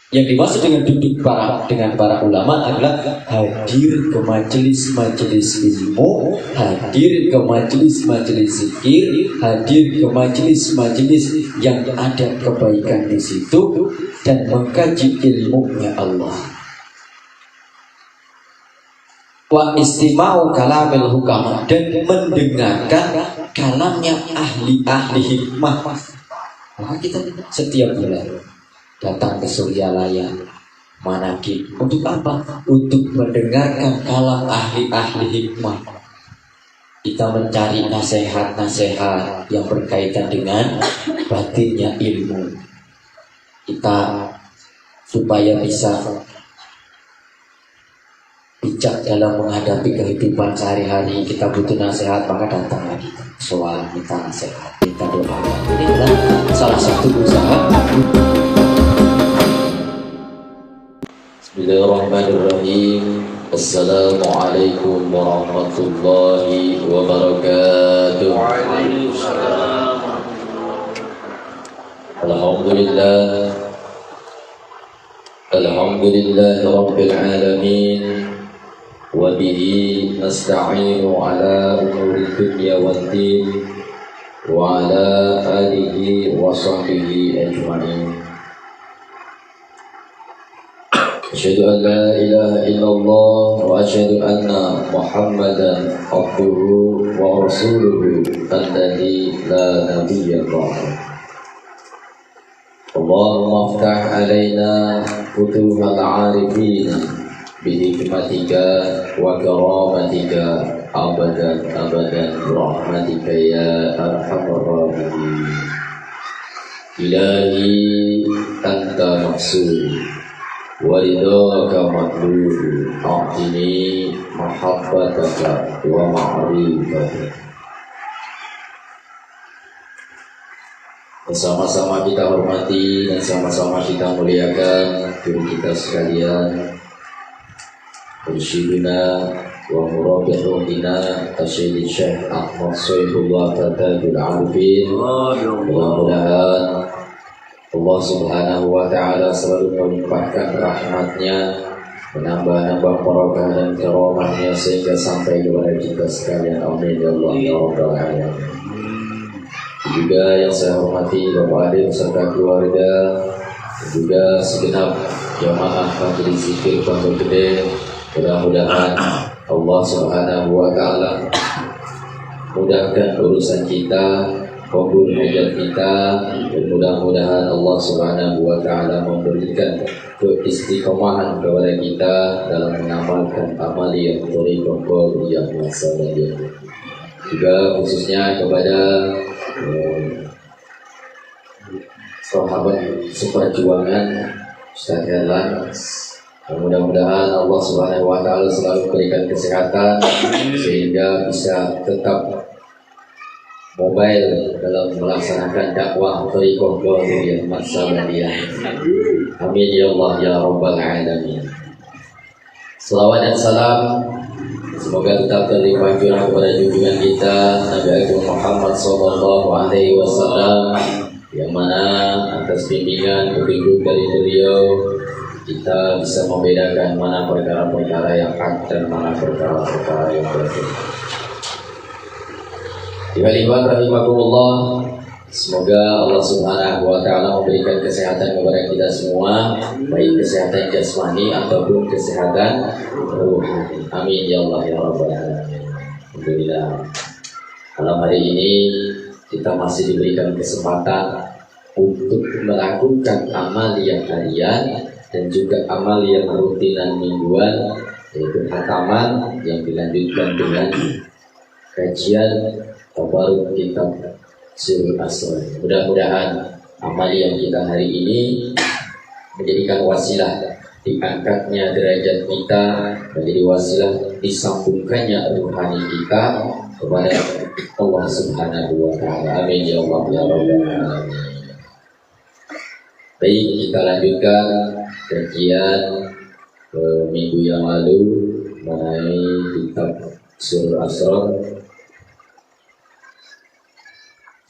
Yang dimaksud dengan duduk dengan para ulama adalah hadir ke majelis-majelis ilmu, hadir ke majelis-majelis zikir, hadir ke majelis-majelis yang ada kebaikan di situ dan mengkaji ilmunya Allah. Wa istima'u kalamil hukama, dan mendengarkan kalamnya ahli-ahli hikmah. Maka kita setiap bulan datang ke Suryalaya Manakib untuk apa? Untuk mendengarkan kalam ahli-ahli hikmah. Kita mencari nasihat-nasihat yang berkaitan dengan batinnya ilmu kita, supaya bisa bijak dalam menghadapi kehidupan sehari-hari. Kita butuh nasihat, maka datang lagi soal minta nasihat, minta doa. Ini adalah salah satu usaha. Bismillahirrahmanirrahim. Assalamualaikum warahmatullahi wabarakatuh. Alhamdulillah, alhamdulillah rabbil alamin, wa bihi nasta'inu ala umuri dunya waddin, wa ala alihi wa sahbihi ajma'in. Asyhadu an la ilaha illallah wa asyhadu anna Muhammadan abduhu wa rasuluhu alladzi la nabiyya ba'dahu. Allahumma aftah alaina futuhal arifin bi hikmatika wa karamatika abadan abadan rahmatika ya arhamar rahimin. Ilahi anta maksud waridaka matlub, a'tini mahabbataka wa ma'rifataka. Bersama-sama kita hormati dan sama-sama kita muliakan guru kita sekalian, Mursyidina wa murabbi ruhina Sayyidi Syekh Ahmad Saifullah Tajul Arifin. Mudah-mudahan Allah Subhanahu wa ta'ala selalu melimpahkan rahmatnya, menambah-nambah barakah dan karamahnya sehingga sampai kepada kita sekalian. Amin ya Allah ya Rabbal alamin. Juga yang saya hormati Bapak Adik beserta keluarga, juga segenap jamaah majelis zikir Pondok Gede. Mudah-mudahan Allah Subhanahu wa ta'ala mudahkan urusan kita, kabul hajat kita, dan mudah-mudahan Allah Subhanahu wa ta'ala memberikan keistiqomahan kepada kita dalam mengamalkan amal yang thariqah qabliyah wa salafiyah. Juga khususnya kepada sahabat seperjuangan Ustaz Herlan, mudah-mudahan Allah Subhanahu wa ta'ala selalu berikan kesehatan sehingga bisa tetap mobile dalam melaksanakan dakwah thariqah qabliyah masalahiyah. Amin ya Allah ya Rabbal alamin. Selawat dan salam semoga tetap terlimpah curah kepada junjungan kita Nabi Agung Muhammad sallallahu alaihi wasallam, yang mana atas bimbingan petunjuk dari beliau kita bisa membedakan mana perkara-perkara yang hak dan mana perkara-perkara yang batil. Ikhwan rahimakumullah, semoga Allah Subhanahu wa ta'ala memberikan kesehatan kepada kita semua, baik kesehatan jasmani ataupun kesehatan rohani. Amin ya Allah ya Rabbal alamin. Alhamdulillah, malam hari ini kita masih diberikan kesempatan untuk melakukan amaliyah harian dan juga amaliyah rutinan mingguan, yaitu khataman yang dilanjutkan dengan kajian tabaruk kitab Sirrul Asrar. Mudah-mudahan amaliyah kita hari ini menjadikan wasilah diangkatnya derajat kita, menjadi wasilah disambungkannya rohani kita kepada Allah Subhanahu wa ta'ala. Amin ya Allah ya Rabbal alamin. Baik, kita lanjutkan kajian minggu yang lalu mengenai kitab Sirrul Asrar,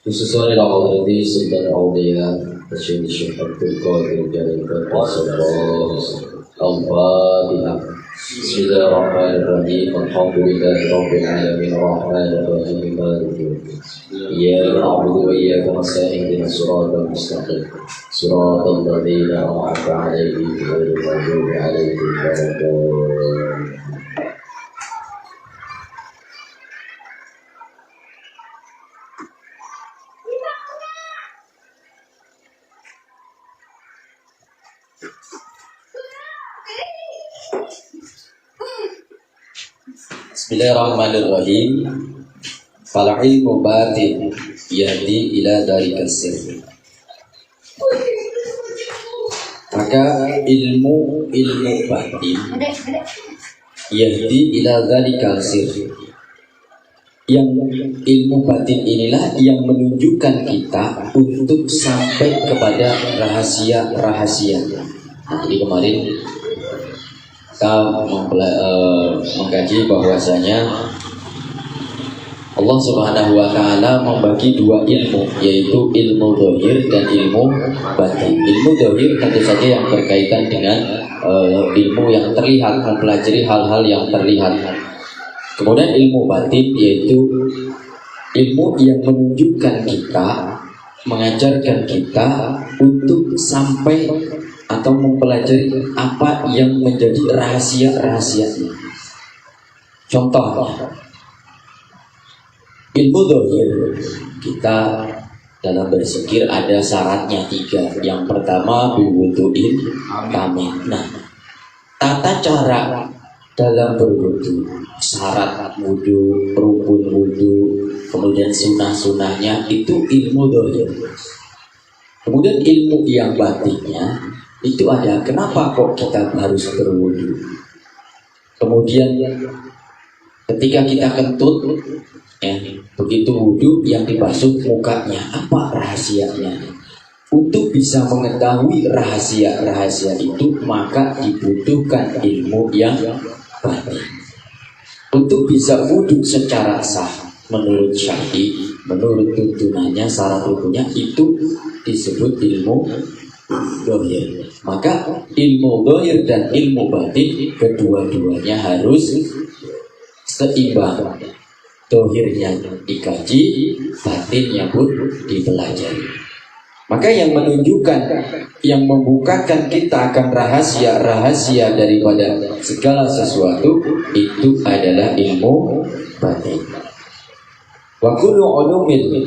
khususnya dalam Al-Hadi Sultan Aulia تشهد الشيخ عبد القادر جلال قدس الله الفاتحة. بسم الله الرحمن الرحيم. الحمد لله رب العالمين الرحمن الرحيم مالك يوم الدين. إياك نعبد وإياك نستعين اهدنا الصراط المستقيم صراط الذين أنعمت عليهم غير المغضوب عليهم ولا الضالين. Bismillahirrahmanirrahim. Fal ilmu batin yahdi ila dzalika sirr. Maka ilmu batin yahdi ila dzalika sirr. Yang ilmu batin inilah yang menunjukkan kita untuk sampai kepada rahasia-rahasia. Nah, jadi kemarin kita mengkaji bahwasanya Allah Subhanahu wa Ta'ala membagi dua ilmu, yaitu ilmu zahir dan ilmu batin. Ilmu zahir tentu saja yang berkaitan dengan ilmu yang terlihat, mempelajari hal-hal yang terlihat. Kemudian ilmu batin yaitu ilmu yang menunjukkan kita, mengajarkan kita untuk sampai atau mempelajari apa yang menjadi rahasia-rahasianya. Contohnya, ilmu zahir kita dalam berzikir ada syaratnya 3. Yang pertama biwudu'in kamil. Nah, tata cara dalam berwudu, syarat wudu, rukun wudu, kemudian sunnah-sunnahnya itu ilmu zahir. Kemudian ilmu yang batinnya itu ada, kenapa kok kita harus berwudu? Kemudian ketika kita kentut, begitu wudu yang dibasuh mukanya, apa rahasianya? Untuk bisa mengetahui rahasia-rahasia itu, maka dibutuhkan ilmu yang batin. Untuk bisa wudu secara sah menurut syar'i, menurut tuntunannya, syarat rukunnya, itu disebut ilmu zahir. Maka ilmu zahir dan ilmu batin kedua-duanya harus seimbang. Zahirnya dikaji, batinnya pun dipelajari. Maka yang menunjukkan, yang membukakan kita akan rahasia-rahasia daripada segala sesuatu itu adalah ilmu batin. Wa kullu ulumin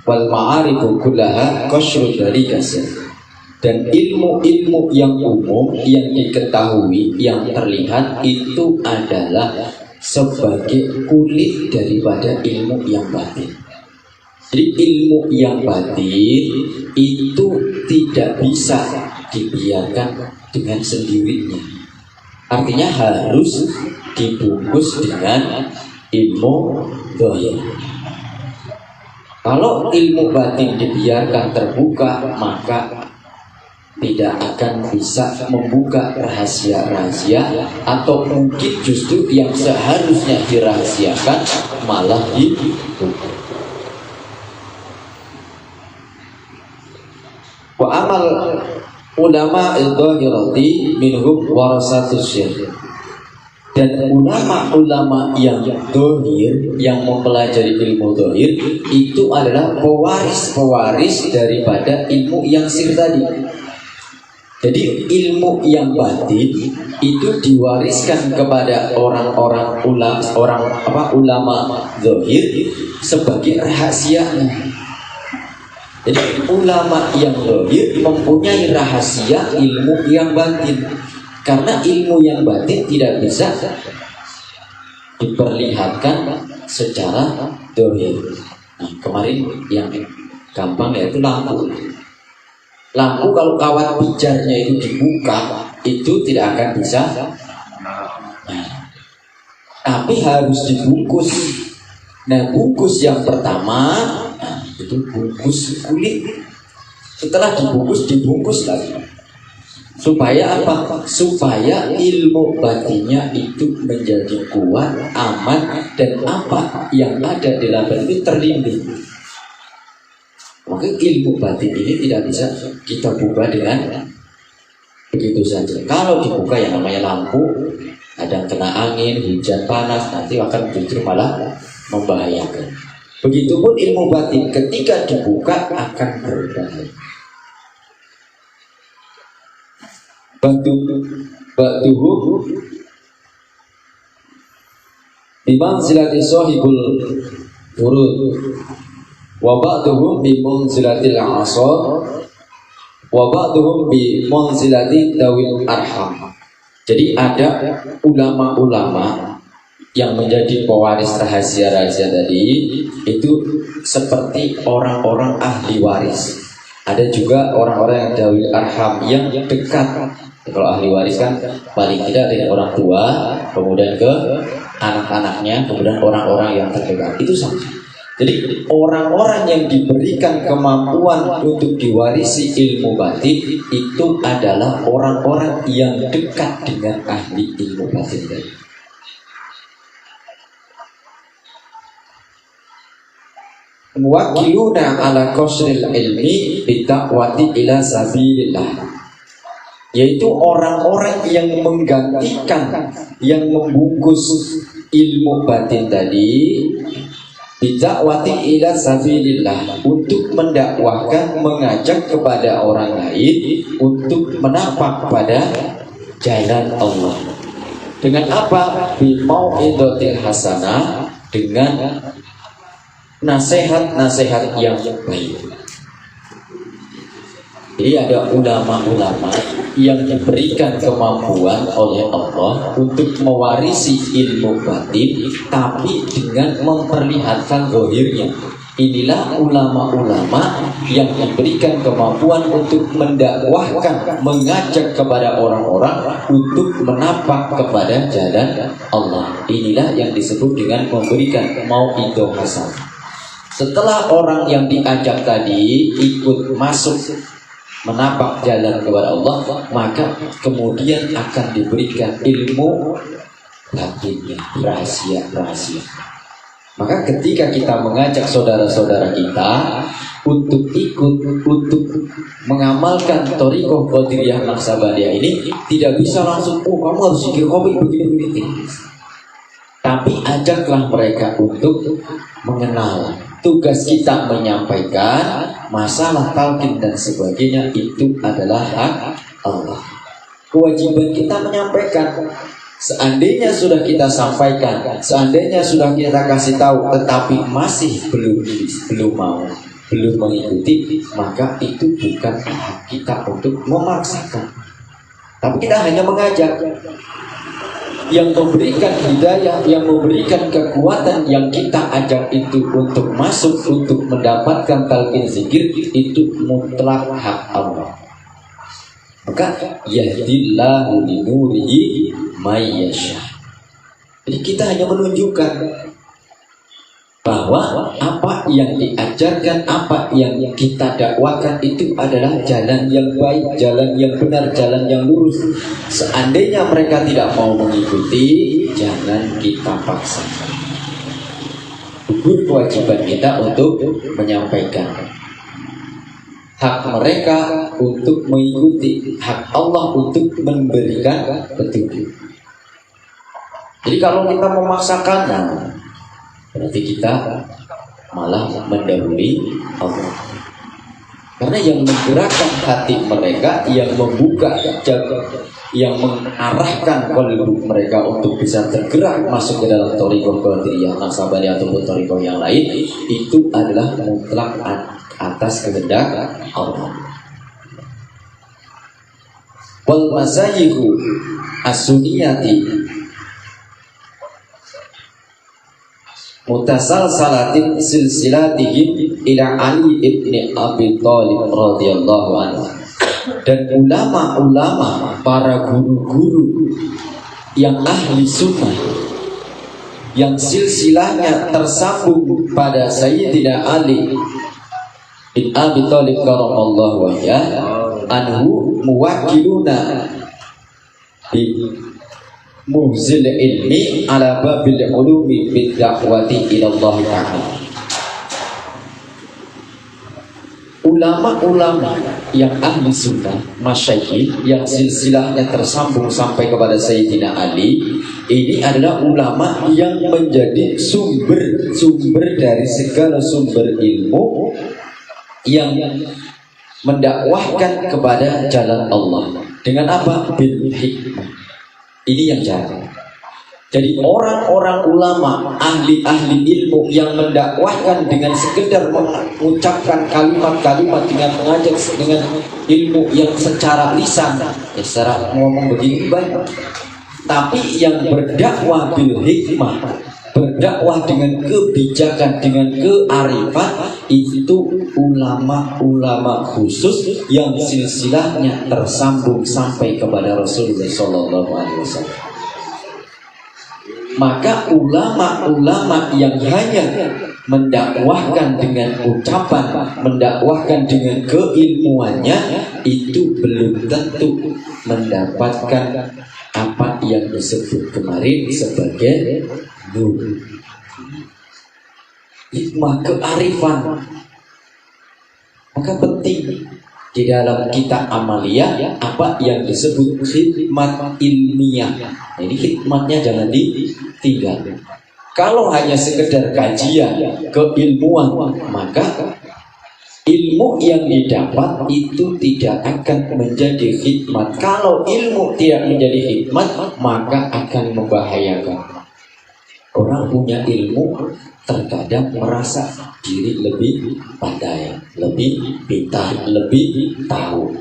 wal ma'arifu kullaha qasrun dari kasir. Dan ilmu-ilmu yang umum, yang diketahui, yang terlihat itu adalah sebagai kulit daripada ilmu yang batin. Jadi ilmu yang batin itu tidak bisa dibiarkan dengan sendirinya. Artinya harus dibungkus dengan ilmu zahir. Kalau ilmu batin dibiarkan terbuka, maka tidak akan bisa membuka rahasia-rahasia, atau mungkin justru yang seharusnya dirahasiakan malah dibuka. Wa amal ulama al-dhahirati minhum warasatus syekh. Dan ulama-ulama yang zahir, yang mempelajari ilmu zahir, itu adalah pewaris-pewaris daripada ilmu yang sir tadi. Jadi ilmu yang batin itu diwariskan kepada orang-orang ulama zahir sebagai rahasianya. Jadi ulama yang zahir mempunyai rahasia ilmu yang batin, karena ilmu yang batin tidak bisa diperlihatkan secara zahir. Nah, kemarin yang gampang yaitu lampu. Lampu kalau kawat pijarnya itu dibuka, itu tidak akan bisa. Nah, tapi harus dibungkus. Nah, bungkus yang pertama, itu bungkus kulit. Setelah dibungkus lagi. Supaya apa? Supaya ilmu batinnya itu menjadi kuat, aman, dan apa yang ada di dalam itu terlindung. Maka ilmu batin ini tidak bisa kita buka dengan begitu saja. Kalau dibuka yang namanya lampu, kadang kena angin, hujan panas, nanti akan justru malah membahayakan. Begitupun ilmu batin ketika dibuka akan berbahaya. Batuhu bimanzilati sahibul furud wa ba'duhum bimanzilatil asad wa ba'duhum bimanzilati dawil arham. Jadi ada ulama-ulama yang menjadi pewaris rahasia-rahasia tadi itu seperti orang-orang ahli waris. Ada juga orang-orang yang dawil arham yang dekat. Kalau ahli waris kan paling tidak dari orang tua, kemudian ke anak-anaknya, kemudian orang-orang yang terdekat. Itu sama. Jadi orang-orang yang diberikan kemampuan untuk diwarisi ilmu batin itu adalah orang-orang yang dekat dengan ahli ilmu batin tadi. Muwakiluna ala qasril ilmi bidakwati ila sabilillah, yaitu orang-orang yang menggantikan, yang membungkus ilmu batin tadi bidakwati ila sabilillah, untuk mendakwahkan, mengajak kepada orang lain untuk menapak pada jalan Allah. Dengan apa? Bimau'idotil hasanah, dengan nasihat-nasihat yang baik. Jadi ada ulama-ulama yang diberikan kemampuan oleh Allah untuk mewarisi ilmu batin, tapi dengan memperlihatkan zahirnya. Inilah ulama-ulama yang diberikan kemampuan untuk mendakwahkan, mengajak kepada orang-orang untuk menapak kepada jalan Allah. Inilah yang disebut dengan memberikan mau'idhah hasanah. Setelah orang yang diajak tadi ikut masuk menapak jalan kepada Allah, maka kemudian akan diberikan ilmu batinnya, rahasia-rahasia. Maka ketika kita mengajak saudara-saudara kita untuk ikut, untuk mengamalkan thariqah Qadiriyah Naqsabandiyah ini, tidak bisa langsung, oh kamu harus zikir kopi begini-begini. Tapi ajaklah mereka untuk mengenal. Tugas kita menyampaikan masalah talqin dan sebagainya itu adalah hak Allah. Kewajiban kita menyampaikan. Seandainya sudah kita sampaikan, seandainya sudah kita kasih tahu, tetapi masih belum mau, belum mengikuti, maka itu bukan hak kita untuk memaksakan. Tapi kita hanya mengajak. Yang memberikan hidayah, yang memberikan kekuatan yang kita ajak itu untuk masuk, untuk mendapatkan talqin zikir, itu mutlak hak Allah. Maka yahdillahu linurihi may yasha. Jadi kita hanya menunjukkan bahwa apa yang diajarkan, apa yang kita dakwakan itu adalah jalan yang baik, jalan yang benar, jalan yang lurus. Seandainya mereka tidak mau mengikuti, jangan kita paksakan. Itu kewajiban kita untuk menyampaikan. Hak mereka untuk mengikuti, hak Allah untuk memberikan petunjuk. Jadi kalau kita memaksakannya, berarti kita malah mendahului Allah. Karena yang menggerakkan hati mereka, yang membuka jalan, yang mengarahkan qalbu mereka untuk bisa tergerak masuk ke dalam thariqah Qadiriyah Naqsabandiyah ataupun thariqah yang lain, itu adalah mutlak atas kehendak Allah. Wal mazayyihu as-sunniyati mutasalsalatin silsilatihim ila Ali ibn Abi Thalib radhiyallahu anhu. Dan ulama-ulama, para guru-guru yang ahli sunnah, yang silsilahnya tersambung pada Sayyidina Ali bin Abi Thalib karamallahu wajhah, anhu muwakkiluna bi muhzil ilmi ala babil ulumi bid da'wati ila Allah ta'ala. ulama-ulama yang ahli sunnah, masyayikh yang silsilahnya tersambung sampai kepada Sayyidina Ali, ini adalah ulama yang menjadi sumber dari segala sumber ilmu yang mendakwahkan kepada jalan Allah. Dengan apa? Bil hikmah. Ini yang jalan. Jadi orang-orang ulama, ahli-ahli ilmu yang mendakwahkan dengan sekedar mengucapkan kalimat-kalimat dengan mengajak dengan ilmu yang secara lisan, ya secara ngomong begini baik. Tapi yang berdakwah bil hikmah, berdakwah dengan kebijakan, dengan kearifan, itu ulama-ulama khusus yang silsilahnya tersambung sampai kepada Rasulullah SAW. Maka ulama-ulama yang hanya mendakwahkan dengan ucapan, mendakwahkan dengan keilmuannya, itu belum tentu mendapatkan apa yang disebut kemarin sebagai nur, hikmah, kearifan. Maka penting di dalam kita amaliyah apa yang disebut khidmat ilmiah. Nah, ini khidmatnya jangan ditinggal. Kalau hanya sekedar kajian keilmuan, maka ilmu yang didapat itu tidak akan menjadi khidmat. Kalau ilmu tidak menjadi khidmat, maka akan membahayakan. Orang punya ilmu terkadang merasa diri lebih pandai, lebih pintar, lebih tahu.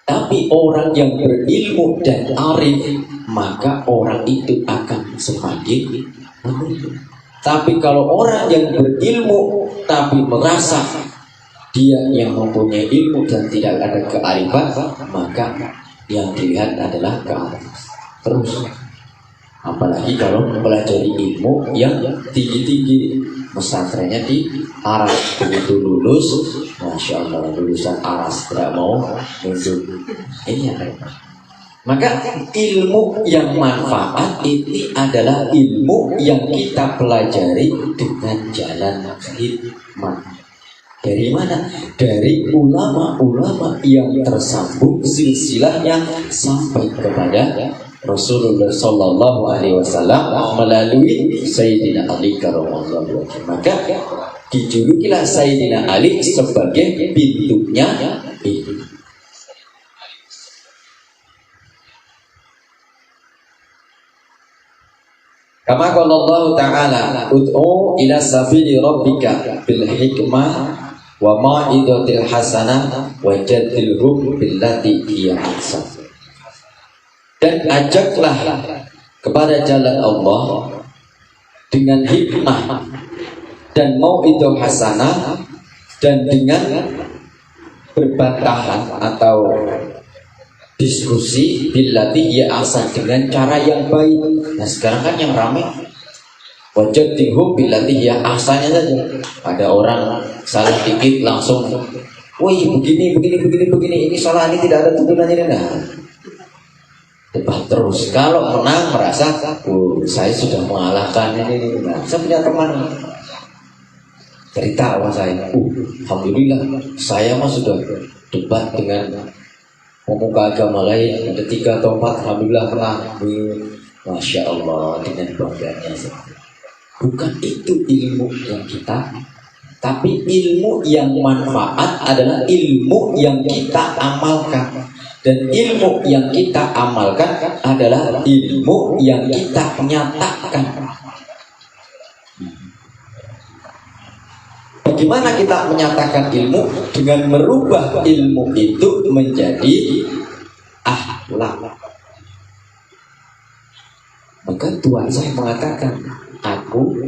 Tapi orang yang berilmu dan arif, maka orang itu akan semakin menunduk. Tapi kalau orang yang berilmu tapi merasa dia yang mempunyai ilmu dan tidak ada kearifan, maka yang dilihat adalah kearifan terus. Apalagi kalau mempelajari ilmu yang tinggi-tinggi, pesantrennya di Aras, begitu lulus, masya Allah, lulusan Aras tidak mau nunduk. Ini apa? Maka ilmu yang manfaat ini adalah ilmu yang kita pelajari dengan jalan hikmah. Dari mana? Dari ulama-ulama yang tersambung silsilahnya sampai kepada Rasulullah Sallallahu Alaihi Wasallam melalui Sayyidina Ali karramallahu wajhahu. Maka dijulukilah Sayyidina Ali sebagai pintunya ilmu. Kama qala Allah Ta'ala, ud'u ila sabili rabbika bil hikmah wa ma'idatil hasanah wa jadilhum billati hiya ahsan. Dan ajaklah kepada jalan Allah dengan hikmah dan mau'idhah hasanah, dan dengan berbantahan atau diskusi billati hiya ahsan, dengan cara yang baik. Nah sekarang kan yang ramai wajadilhum billati hiya ahsannya saja. Ada orang salah dikit langsung, wih begini, ini salah, ini tidak ada tuntunannya. Nah, debat terus. Kalau menang merasa, saya sudah mengalahkan ini. Nah, saya punya teman cerita sama saya, alhamdulillah saya mah sudah debat dengan pemuka agama lain, ada 3 atau 4, alhamdulillah pernah. Masya Allah, dengan bangganya. Bukan itu ilmu yang kita, tapi ilmu yang manfaat adalah ilmu yang kita amalkan. Dan ilmu yang kita amalkan adalah ilmu yang kita nyatakan. Bagaimana kita menyatakan ilmu? Dengan merubah ilmu itu menjadi akhlak. Maka Tuhan saya mengatakan, aku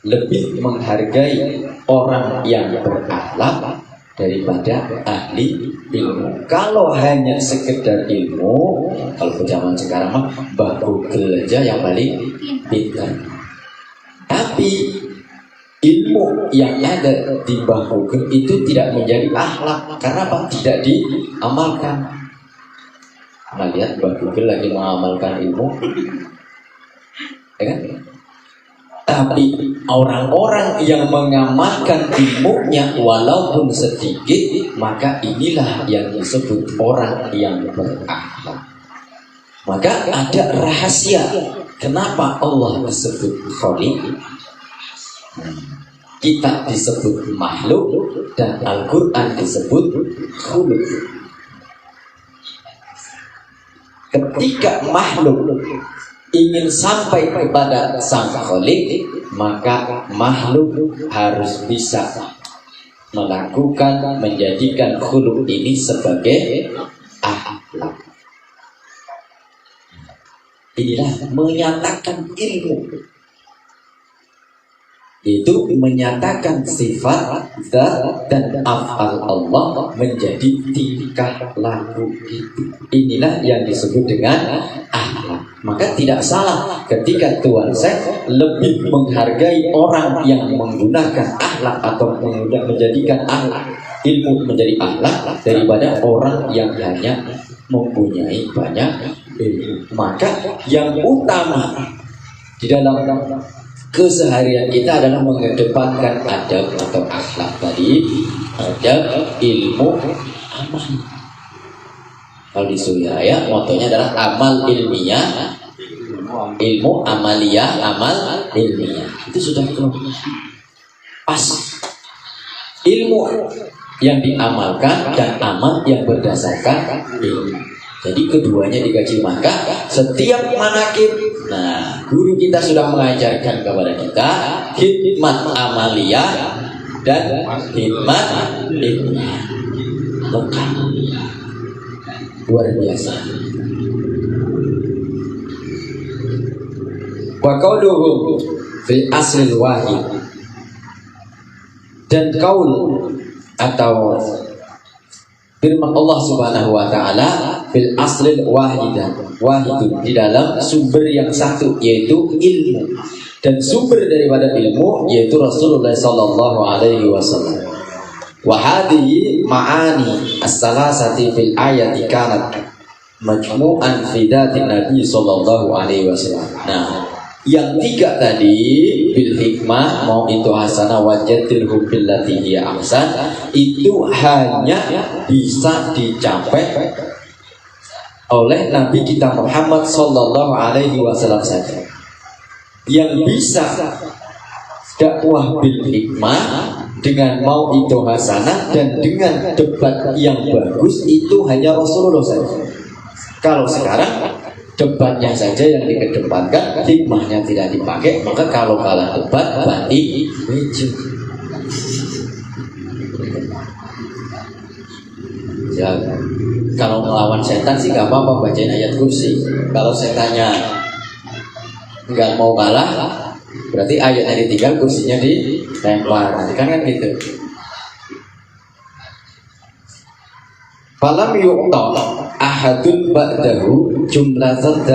lebih menghargai orang yang berakhlak daripada ahli ilmu. Kalau hanya sekedar ilmu, kalau zaman sekarang mah Mbah Google aja yang paling pintar. Tapi ilmu yang ada di Mbah Google itu tidak menjadi akhlak. Karena apa? Tidak diamalkan. Nah, lihat Mbah Google lagi mengamalkan ilmu, ya kan? Tapi orang-orang yang mengamalkan ilmunya walaupun sedikit, maka inilah yang disebut orang yang berakhlak. Maka ada rahasia kenapa Allah disebut Khaliq, kita disebut makhluk, dan Al-Quran disebut khuluq. Ketika makhluk ingin sampai kepada sang Khaliq, maka makhluk harus bisa melakukan, menjadikan khuluq ini sebagai akhlak. Inilah menyatakan ilmu, itu menyatakan sifat dan af'al Allah menjadi tingkah laku itu. Inilah yang disebut dengan akhlak. Maka tidak salah ketika Tuhan saya lebih menghargai orang yang menggunakan akhlak atau menjadikan akhlak, ilmu menjadi akhlak, daripada orang yang hanya mempunyai banyak ilmu. Maka yang utama di dalam keseharian kita adalah mengedepankan adab atau akhlak tadi, adab, ilmu, amal. Kalau di Surabaya motonya adalah amal ilmiah, ilmu amaliyah, amal ilmiah. Itu sudah pas. Ilmu yang diamalkan dan amal yang berdasarkan ilmu. Jadi keduanya dikaji. Maka setiap manakib, nah guru kita sudah mengajarkan kepada kita hikmat amaliyah dan hikmat ilmiah. Lengkap, luar biasa. Wa qauluhu fil aslil wahid, dan qaul atau firman Allah Subhanahu wa taala fil aslil wahidun, di dalam sumber yang satu, yaitu ilmu. Dan sumber daripada ilmu yaitu Rasulullah sallallahu alaihi wasallam. Wa hadhihi ma'ani as-salasati fil ayati kanat majmu'an fi dhatin Nabi sallallahu alaihi wasallam. Nah, yang tiga tadi, bil hikmah, mau itu hasanah wajadilhum billati hiya ahsan, itu hanya bisa dicapai oleh Nabi kita Muhammad sallallahu alaihi wasallam saja. Yang bisa dakwah bil hikmah dengan mau itu hasanah dan dengan debat yang bagus itu hanya Rasulullah saja. Kalau sekarang debatnya saja yang dikedepankan, hikmahnya tidak dipakai, maka kalau kalah debat berarti beju. Ya, kalau melawan setan sih gak apa-apa, bacain ayat kursi. Kalau setannya nggak mau kalah, berarti ayatnya ditinggal, kursinya dilempar. Nanti kan gitu. Falam yu'ta ahadun ba'dahu jumlatan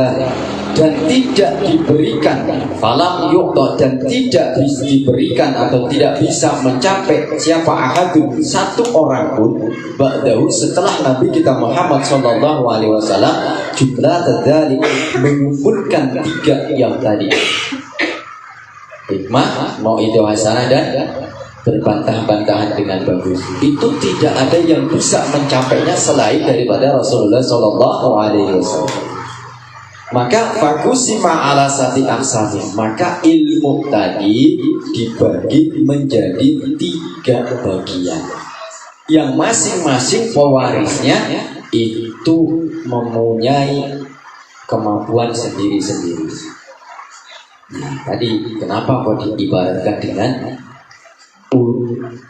dan tidak diberikan, falam yu'ta, dan tidak diberikan atau tidak bisa mencapai siapa ahadun, satu orang pun, ba'dahu, setelah Nabi kita Muhammad sallallahu alaihi wasallam, jumlatan dzalik, mengumpulkan tiga yang tadi, hikmah, mau itu hasanah, dan berbantah-bantahan dengan bagus. Itu tidak ada yang bisa mencapainya selain daripada Rasulullah sallallahu alaihi wasallam. Maka fakusima ala sati aksani, maka ilmu tadi dibagi menjadi tiga bagian yang masing-masing pewarisnya itu mempunyai kemampuan sendiri-sendiri. Nah, tadi kenapa kok diibaratkan dengan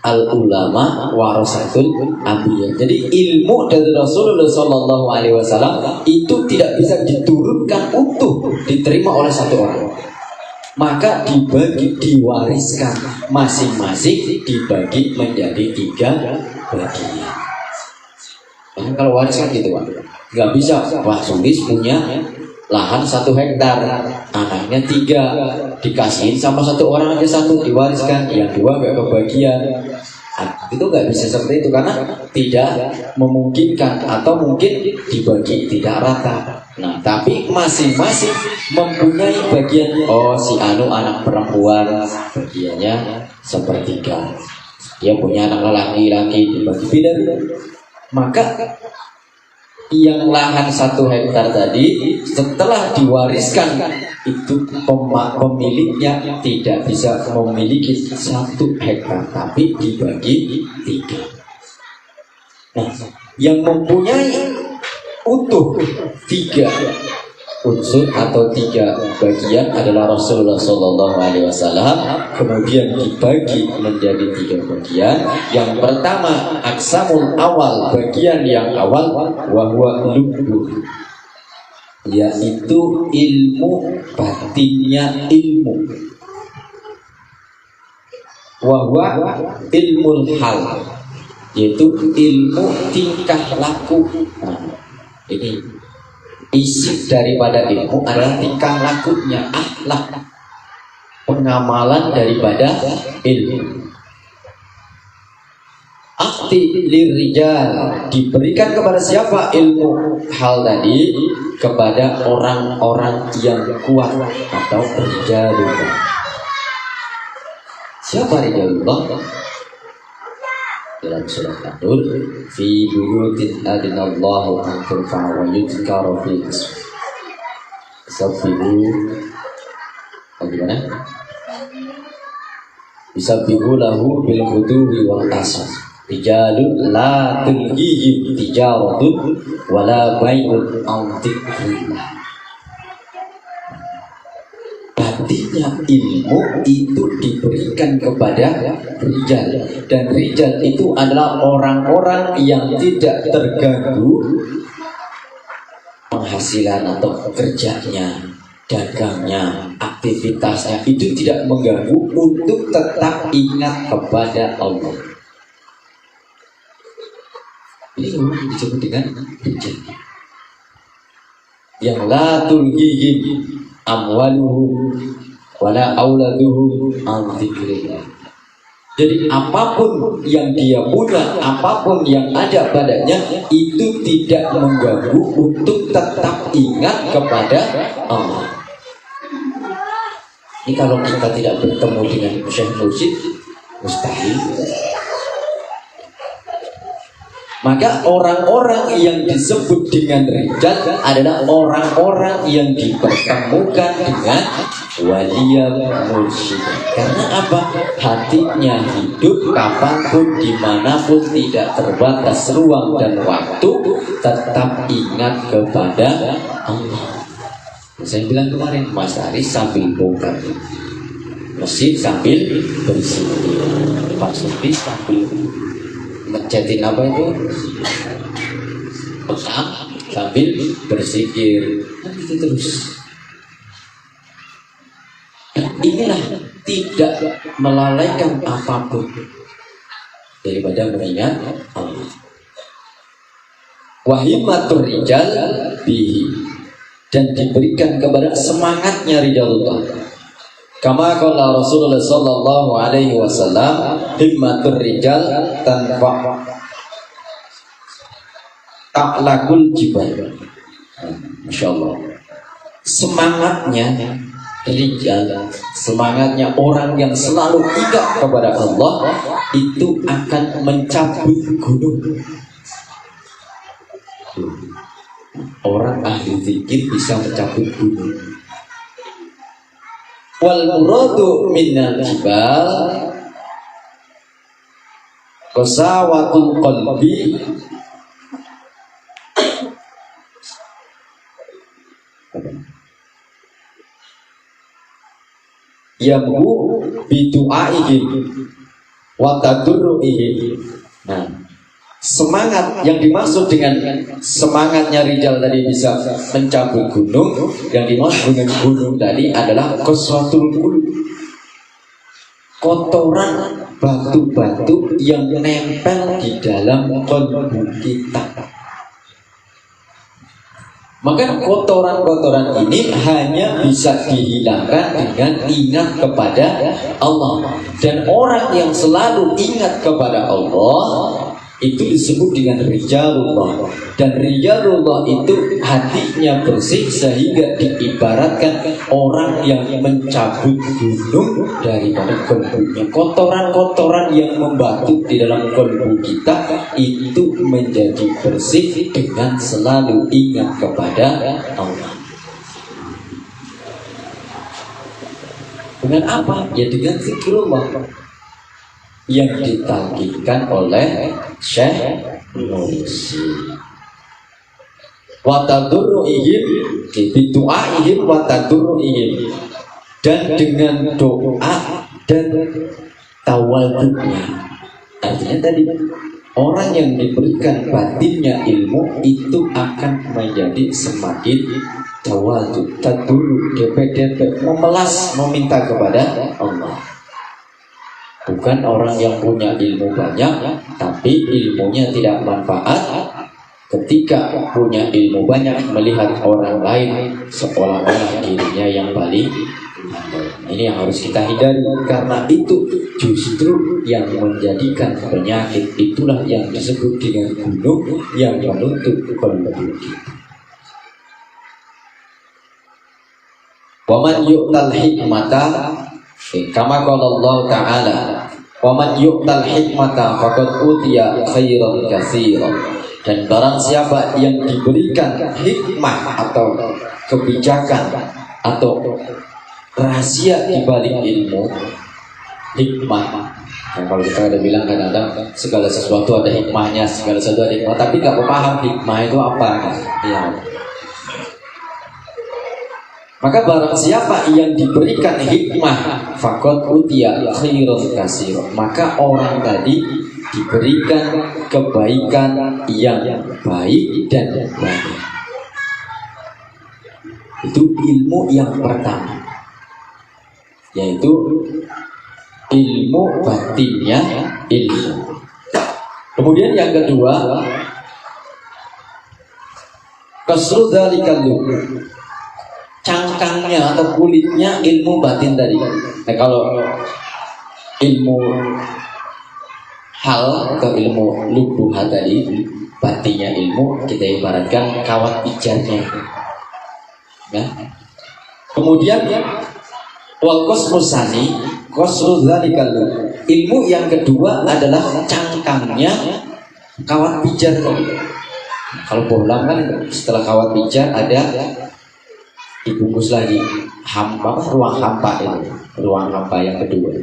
al-ulama warasatul anbiya. Jadi ilmu dari Rasulullah sallallahu alaihi wasallam itu tidak bisa diturunkan utuh diterima oleh satu orang. Maka dibagi, diwariskan masing-masing, dibagi menjadi tiga bagian. Nah, kalau wariskan gitu Pak, nggak bisa. Wah, Sulis punya lahan 1 hektar, anaknya 3, dikasihin sama satu orang aja 1, diwariskan, yang 2 gak kebagian. Itu nggak bisa seperti itu karena tidak memungkinkan atau mungkin dibagi tidak rata. Nah, tapi masing-masing mempunyai bagian. Oh, si Anu anak perempuan bagiannya sepertiga. Dia punya anak laki-laki dibagi beda. Maka yang lahan 1 hektar tadi setelah diwariskan itu pemiliknya tidak bisa memiliki 1 hektar tapi dibagi 3. Nah, yang mempunyai utuh 3 unsur atau 3 bagian adalah Rasulullah SAW. Kemudian dibagi menjadi 3 bagian. Yang pertama aksamul awal, bagian yang awal, wahwa lubbuh, yaitu ilmu batinnya ilmu, wahwa ilmul hal, yaitu ilmu tingkah laku. Nah, ini isi daripada ilmu adalah tingkah lakunya, akhlak, pengamalan daripada ilmu. Akti lirijal, diberikan kepada siapa ilmu hal tadi? Kepada orang-orang yang kuat atau rijalullah. Siapa rijalullah? Dalam surat An-Nur, fi buyutin adinallahu an turfa'a wa yuzkara fi ismihi. Sabbihu, bagaimana? Bisabbihu lahu bil ghuduwi wal asal. Rijalun la tulhihim tijaratun wala bai'un an dzikrillah. Artinya ilmu itu diberikan kepada rijal, dan rijal itu adalah orang-orang yang tidak terganggu penghasilan atau kerjanya, dagangnya, aktivitasnya itu tidak mengganggu untuk tetap ingat kepada Allah. Ini disebut dengan rijal yang la tulhihim amwaluhu wala auladuhu an dzikrillah. Jadi apapun yang dia punya, apapun yang ada padanya itu tidak mengganggu untuk tetap ingat kepada Allah. Ini kalau kita tidak bertemu dengan Syekh Mursyid, mustahil. Maka orang-orang yang disebut dengan rijal adalah orang-orang yang dipertemukan dengan waliyul mursyid. Karena apa? Hatinya hidup kapanpun, dimanapun, tidak terbatas ruang dan waktu, tetap ingat kepada Allah. Saya bilang kemarin, Mas Ari sambil bongkar masjid sambil bersih, Pak Sufi sambil mencetin apa itu? Petang sambil berzikir. Itu terus. Dan inilah tidak melalaikan apapun daripada mengingat Allah. Wahimatur rijal bihi, dan diberikan kepada semangatnya rijalullah. Kama qala Rasulullah sallallahu alaihi wasallam, himmatur rijal tanfa ta'laqul jibal. Masyaallah. Semangatnya rijal, semangatnya orang yang selalu ingat kepada Allah itu akan mencabut gunung. Orang ahli zikir bisa mencabut gunung. Wal muradu minal jibal qasawatul qalbi yamhu bidu'aihim wa tadurru'ihim. Nah, semangat yang dimaksud dengan semangatnya rijal tadi bisa mencabut gunung, yang dimaksud dengan gunung tadi adalah qaswatul qulub, kotoran batu-batu yang nempel di dalam qalbu kita. Maka kotoran-kotoran ini hanya bisa dihilangkan dengan ingat kepada Allah. Dan orang yang selalu ingat kepada Allah itu disebut dengan rijalullah. Dan rijalullah itu hatinya bersih sehingga diibaratkan orang yang mencabut gunung daripada kolbunya. Kotoran-kotoran yang membatu di dalam kolbu kita itu menjadi bersih dengan selalu ingat kepada Allah. Dengan apa? Ya dengan zikrullah yang ditalkinkan oleh Syekh Nursi. Wa tadurruihim bidu'aihim wa tadurruihim, dan dengan doa dan tawadhu'nya. Artinya tadi orang yang diberikan batinnya ilmu itu akan menjadi semakin tawadhu, tadurru, dp, memelas, meminta kepada Allah. Bukan orang yang punya ilmu banyak tapi ilmunya tidak manfaat. Ketika punya ilmu banyak melihat orang lain seolah-olah dirinya yang paling pandai. Ini yang harus kita hindari, karena itu justru yang menjadikan penyakit. Itulah yang disebut dengan gunung yang menutup kolbu kita. Wa man yu'tal hikmata, kama qala Allah Ta'ala, wa man yu'tal hikmata faqad utiya khairan katsiran. Dan barang siapa yang diberikan hikmah atau kebijakan atau rahasia di balik ilmu, hikmah. Nah, kalau kita ada bilang kadang-kadang segala sesuatu ada hikmahnya, segala sesuatu ada hikmah, tapi nggak paham hikmah itu apa kan? Ya. Maka barang siapa yang diberikan hikmah, faqad utiya khairan katsira, maka orang tadi diberikan kebaikan yang baik dan banyak. Itu ilmu yang pertama, yaitu ilmu batinnya ilmu. Kemudian yang kedua, kasru dzalikal cangkangnya atau kulitnya ilmu batin tadi. Nah, kalau ilmu hal atau ilmu lubuha tadi, batinnya ilmu, kita ibaratkan kawat pijarnya. Ya. Kemudian wal qasmusani qasru dzalikal ilmu yang kedua adalah cangkangnya kawat pijar tadi. Kalau bohlam kan setelah kawat pijar ada dibungkus lagi ruang hampa itu, ruang hampa yang kedua.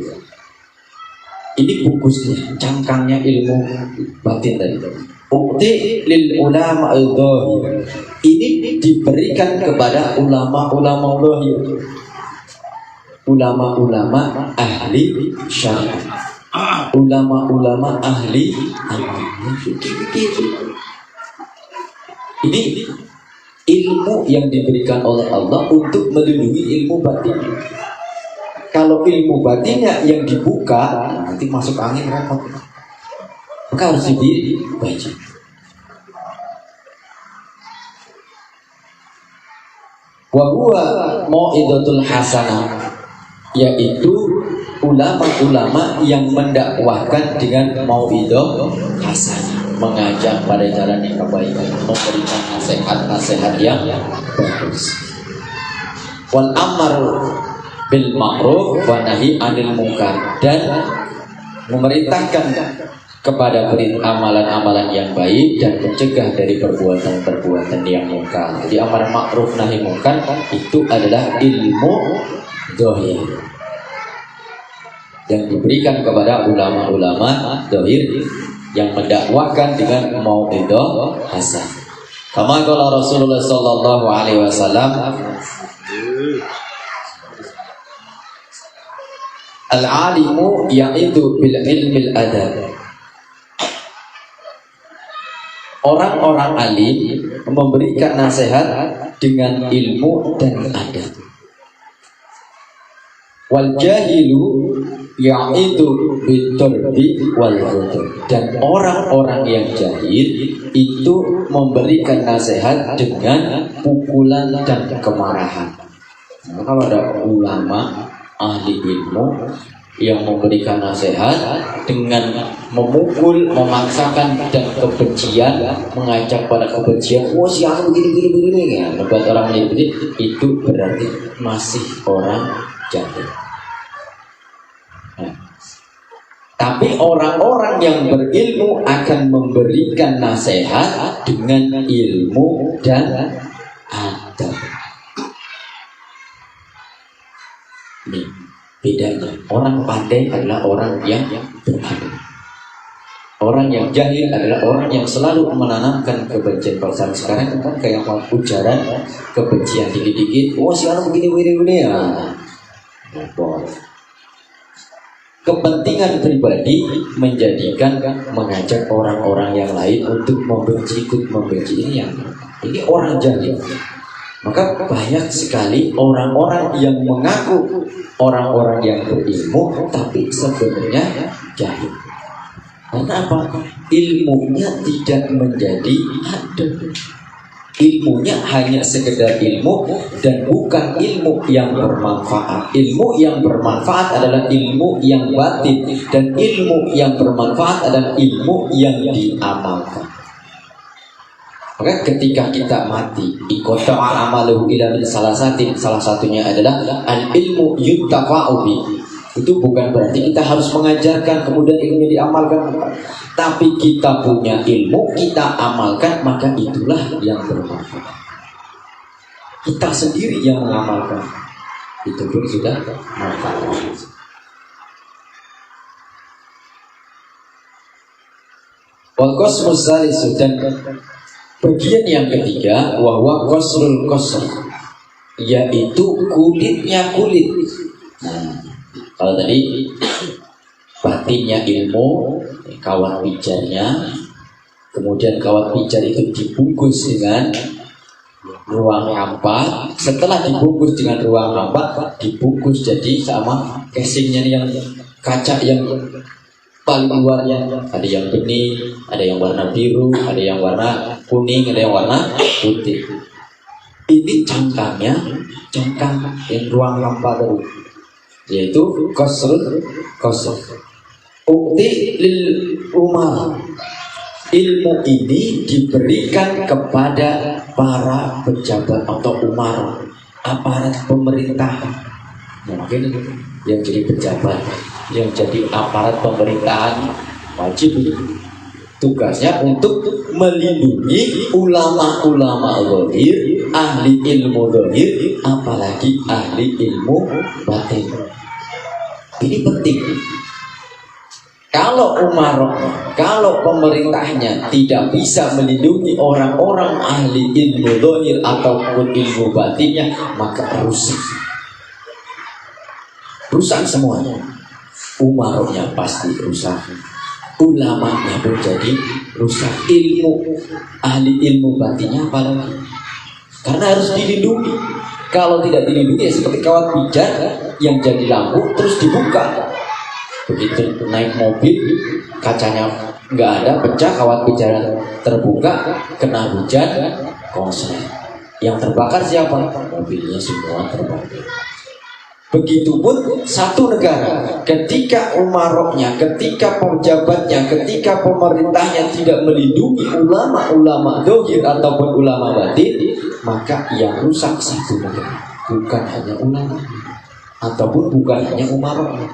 Ini bungkusnya, cangkangnya ilmu batin tadi. Ukti lil ulama al-dhahir, ini diberikan kepada ulama-ulama dhahir, ulama-ulama ahli syar'i, ulama-ulama ahli ini ilmu yang diberikan oleh Allah untuk melindungi ilmu batin. Kalau ilmu batinnya yang dibuka, nanti masuk angin repot. Maka harus dibaca. Wa huwa mau'izatul hasanah, yaitu ulama-ulama yang mendakwahkan dengan mau'izah hasanah, mengajak pada jalan yang kebaikan, memberikan nasihat-nasihat yang bagus. Wal amr bil ma'ruf wa nahi 'anil munkar, dan memerintahkan kepada amalan-amalan yang baik dan mencegah dari perbuatan-perbuatan yang munkar. Jadi amar ma'ruf nahi munkar itu adalah ilmu zahir yang diberikan kepada ulama-ulama zahir yang mendakwahkan dengan mau'izah hasan. Kama qala Rasulullah sallallahu alaihi wasallam, al-alimu ya'idu bil ilmil adab. Orang-orang alim memberikan nasihat dengan ilmu dan adab. Wal jahilu yaitu biturbi wal ghadab. Dan orang-orang yang jahil itu memberikan nasihat dengan pukulan dan kemarahan. Nah, kalau ada ulama ahli ilmu yang memberikan nasihat dengan memukul, memaksakan dan kebencian, mengajak pada kebencian, oh si aku begini ya, membuat orang menjadi itu berarti masih orang jahil. Nah, tapi orang-orang yang berilmu akan memberikan nasihat dengan ilmu dan adab. Nih bedanya, orang pandai adalah orang yang berilmu. Orang yang jahil adalah orang yang selalu menanamkan kebencian. Kalau sekarang kan kayak ujaran kebencian dikit-dikit, oh si anak begini ya. Kepentingan pribadi menjadikan mengajak orang-orang yang lain untuk membenci, ikut membenci ini orang jahil. Maka banyak sekali orang-orang yang mengaku orang-orang yang berilmu tapi sebenarnya jahil. Karena apa? Ilmunya tidak menjadi adab. Ilmunya hanya sekedar ilmu dan bukan ilmu yang bermanfaat. Ilmu yang bermanfaat adalah ilmu yang batin, dan ilmu yang bermanfaat adalah ilmu yang diamalkan. Maka ketika kita mati, iqta'a amaluhu illa min salah satunya adalah al-ilmu yuntafa'u bi. Itu bukan berarti kita harus mengajarkan kemudian ilmu diamalkan, tapi kita punya ilmu, kita amalkan, maka itulah yang bermanfaat. Kita sendiri yang mengamalkan, itu pun sudah manfaat. Wal qasmu salisu, dan bagian yang ketiga, wahwa qasrul qasr, yaitu kulitnya kulit. Nah, kalau tadi batinnya ilmu, kawat pijarnya, kemudian kawat pijar itu dibungkus dengan ruang hampa. Setelah dibungkus dengan ruang hampa, dibungkus jadi sama casingnya yang kaca yang paling luarnya. Ada yang bening, ada yang warna biru, ada yang warna kuning, ada yang warna putih. Ini cangkang yang ruang hampa tadi, yaitu qasr. Ukti lil umar, ilmu ini diberikan kepada para pejabat atau umar, aparat pemerintah. Mungkin yang jadi pejabat, yang jadi aparat pemerintahan wajib tugasnya untuk melindungi ulama-ulama zahir, ahli ilmu zahir, apalagi ahli ilmu batin. Ini penting. Kalau kalau pemerintahnya tidak bisa melindungi orang-orang ahli ilmu zahir ataupun ilmu batinnya, maka rusak semuanya. Umarnya pasti rusak, ulamanya pun jadi rusak, ahli ilmu batinnya apalagi, karena harus dilindungi. Kalau tidak dilindungi, seperti kawat pijar yang jadi lampu terus dibuka, begitu naik mobil kacanya nggak ada, pecah, kawat pijar terbuka, kena hujan konslet. Yang terbakar siapa? Mobilnya semua terbakar. Begitupun satu negara, ketika umaroknya, ketika pejabatnya, ketika pemerintahnya tidak melindungi ulama-ulama zahir ataupun ulama batin, maka yang rusak satu negara, bukan hanya ulama ataupun bukan hanya umaroknya.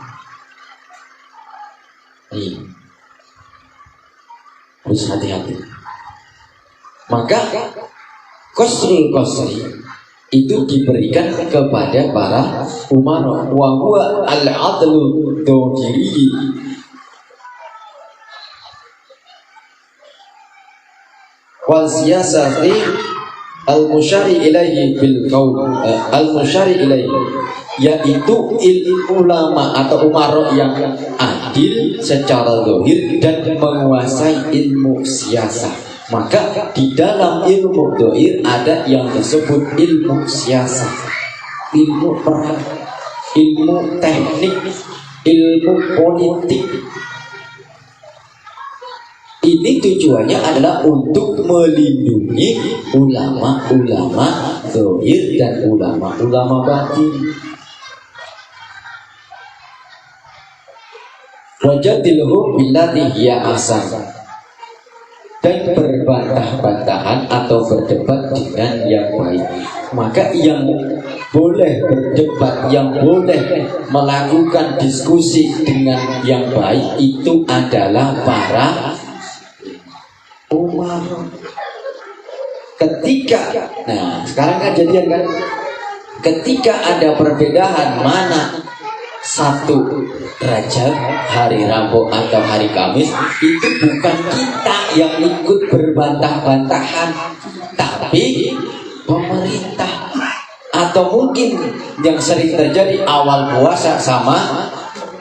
Harus hati-hati. Maka qasrul qasri itu diberikan kepada para umara, wa huwa al-adlu dhahiri, wal siyasati al-musyari ilaihi bil qaul, al-musyari ilaihi, yaitu ulama atau umara yang adil secara zahir dan menguasai ilmu siasat. Maka di dalam ilmu zahir ada yang disebut ilmu siasat, ilmu perang, ilmu teknik, ilmu politik. Ini tujuannya adalah untuk melindungi ulama-ulama zahir dan ulama-ulama batin. Wajadilhum billati hiya ahsan, dan berbantah-bantahan atau berdebat dengan yang baik. Maka yang boleh berdebat, yang boleh melakukan diskusi dengan yang baik itu adalah para ulama. Ketika, nah sekarang kejadian kan, ketika ada perbedaan mana satu Rajab, hari Rabu atau hari Kamis, itu bukan kita yang ikut berbantah-bantahan, tapi pemerintah. Atau mungkin yang sering terjadi awal puasa sama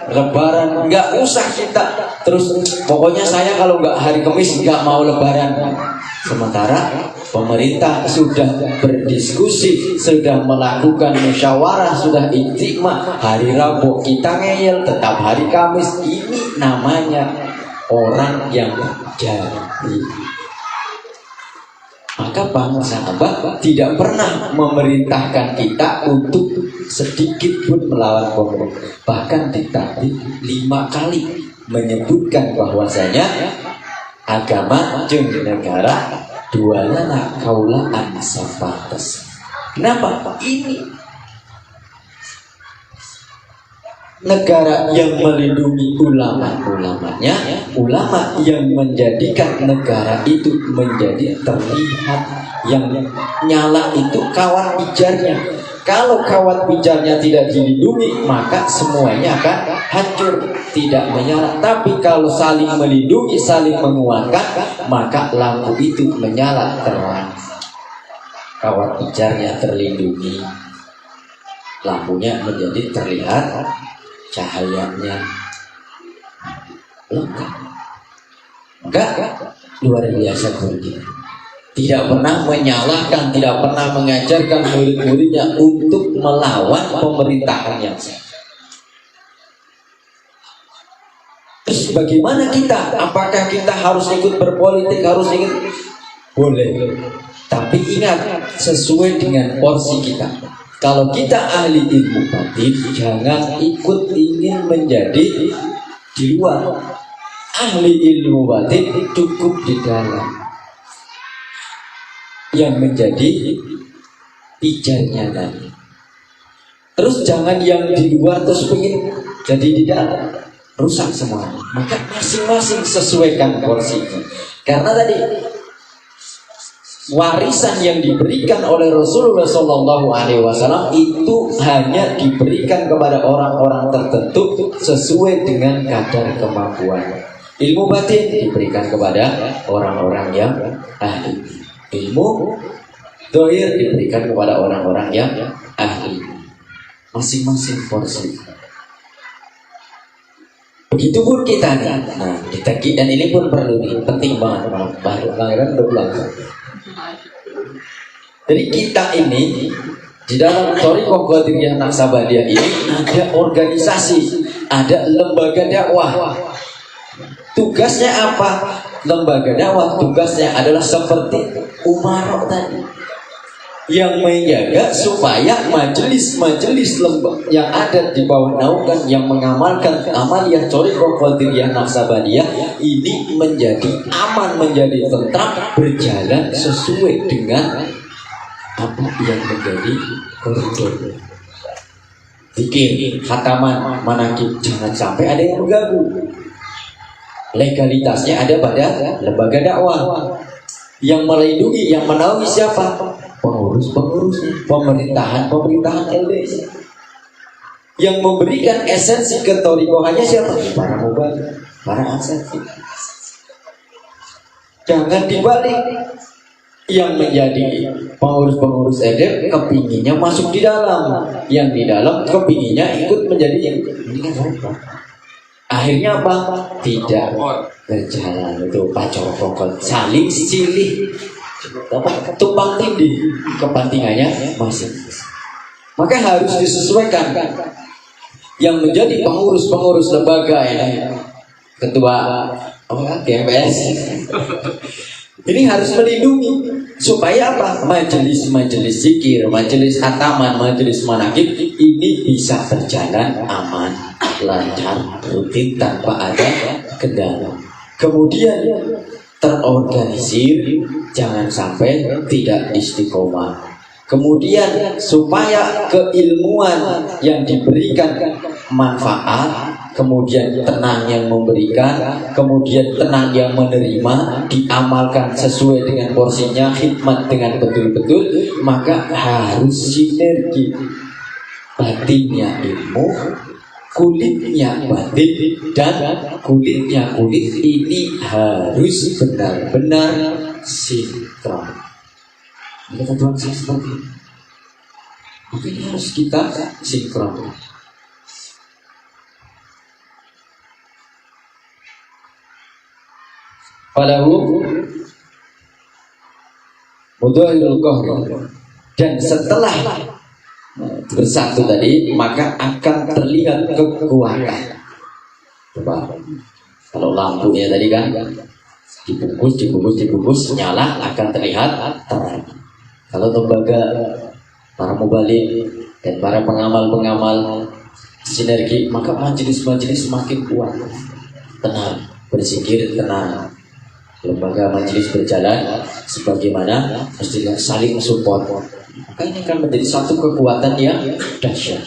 Lebaran, nggak usah kita terus pokoknya saya kalau nggak hari Kamis nggak mau Lebaran. Sementara pemerintah sudah berdiskusi, sudah melakukan musyawarah, sudah ijtima, hari Rabu kita ngeyel, tetap hari Kamis. Ini namanya orang yang jahil. Maka bangsa sahabat tidak pernah memerintahkan kita untuk sedikit pun melawan pemerintah. Bahkan ditagih 5 kali menyebutkan bahwasanya agama jeung negara dualana kaula ansafatas. Kenapa? Ini negara yang melindungi ulama-ulamanya, ulama yang menjadikan negara itu menjadi terlihat, yang nyala itu kawat pijarnya. Kalau kawat pijarnya tidak dilindungi, maka semuanya akan hancur, tidak menyala. Tapi kalau saling melindungi, saling menguatkan, maka lampu itu menyala terang. Kawat pijarnya terlindungi, lampunya menjadi terlihat, cahayanya lengkap. Enggak, luar biasa guru. Tidak pernah menyalahkan, tidak pernah mengajarkan murid-muridnya untuk melawan pemerintahan yang sah. Terus bagaimana kita? Apakah kita harus ikut berpolitik, harus ikut? Boleh. Tapi ingat, sesuai dengan porsi kita. Kalau kita ahli ilmu batin, jangan ikut ingin menjadi di luar. Ahli ilmu batin cukup di dalam. Yang menjadi pijarnya tadi. Terus jangan yang di luar terus pengen jadi di dalam, rusak semua. Maka masing-masing sesuaikan porsinya. Karena tadi warisan yang diberikan oleh Rasulullah SAW itu hanya diberikan kepada orang-orang tertentu sesuai dengan kadar kemampuan. Ilmu batin diberikan kepada orang-orang yang ahli. Ilmu dohir diberikan kepada orang-orang yang ahli. Masing-masing porsi. Begitupun kita nih. Nah, dan ini pun perlu nih, penting banget. Baru berulang. Jadi kita ini di dalam Thariqah Qadiriyah Naqsabandiyah ini ada organisasi, ada lembaga dakwah. Tugasnya apa? Lembaga dakwah tugasnya adalah seperti umarok tadi, yang menjaga supaya majelis-majelis yang ada di bawah naungan yang mengamalkan amaliyah Thariqah Qadiriyah Naqsabandiyah ini menjadi aman, menjadi tentram, berjalan sesuai dengan apa yang menjadi koridor. Zikir, khataman, manaqib, jangan sampai ada yang mengganggu. Legalitasnya ada pada lembaga dakwah. Yang melindungi, yang menaungi siapa? Pengurus-pengurusnya, pemerintahan LDS. Yang memberikan esensi ketorikohannya siapa? Para mubaligh, para asatidz. Jangan dibalik. Yang menjadi pengurus-pengurus edep kepinginnya masuk di dalam, yang di dalam kepinginnya ikut menjadi yang ini kan apa? Akhirnya apa? Tidak berjalan, itu pacor-pokol, saling silih, tumpang tindih kepentingannya masing-masing. Maka harus disesuaikan. yang menjadi pengurus lembaga ini, ketua GMS, ini harus melindungi supaya apa? Majelis zikir, majelis khataman, majelis manaqib ini bisa berjalan aman, lancar, rutin tanpa ada kendala. Kemudian terorganisir, jangan sampai tidak istiqomah. Kemudian supaya keilmuan yang diberikan manfaat, kemudian tenang yang memberikan, kemudian tenang yang menerima, diamalkan sesuai dengan porsinya, khidmat dengan betul-betul, maka harus sinergi. Batinnya ilmu, kulitnya batin, dan kulitnya kulit ini harus benar-benar sinkron. Kata Tuhan saya seperti ini. Maka ini harus kita sinkron. Falahu mudahirul qahri, dan setelah bersatu tadi maka akan terlihat kekuatan. Coba kalau lampunya tadi kan dibungkus nyala akan terlihat terang. Kalau lembaga para mubalik dan para pengamal sinergi, maka majelis-majelis semakin kuat, tenang, berzikir tenang, lembaga majelis berjalan sebagaimana mestinya, saling support. Maka ini akan menjadi satu kekuatan yang dahsyat.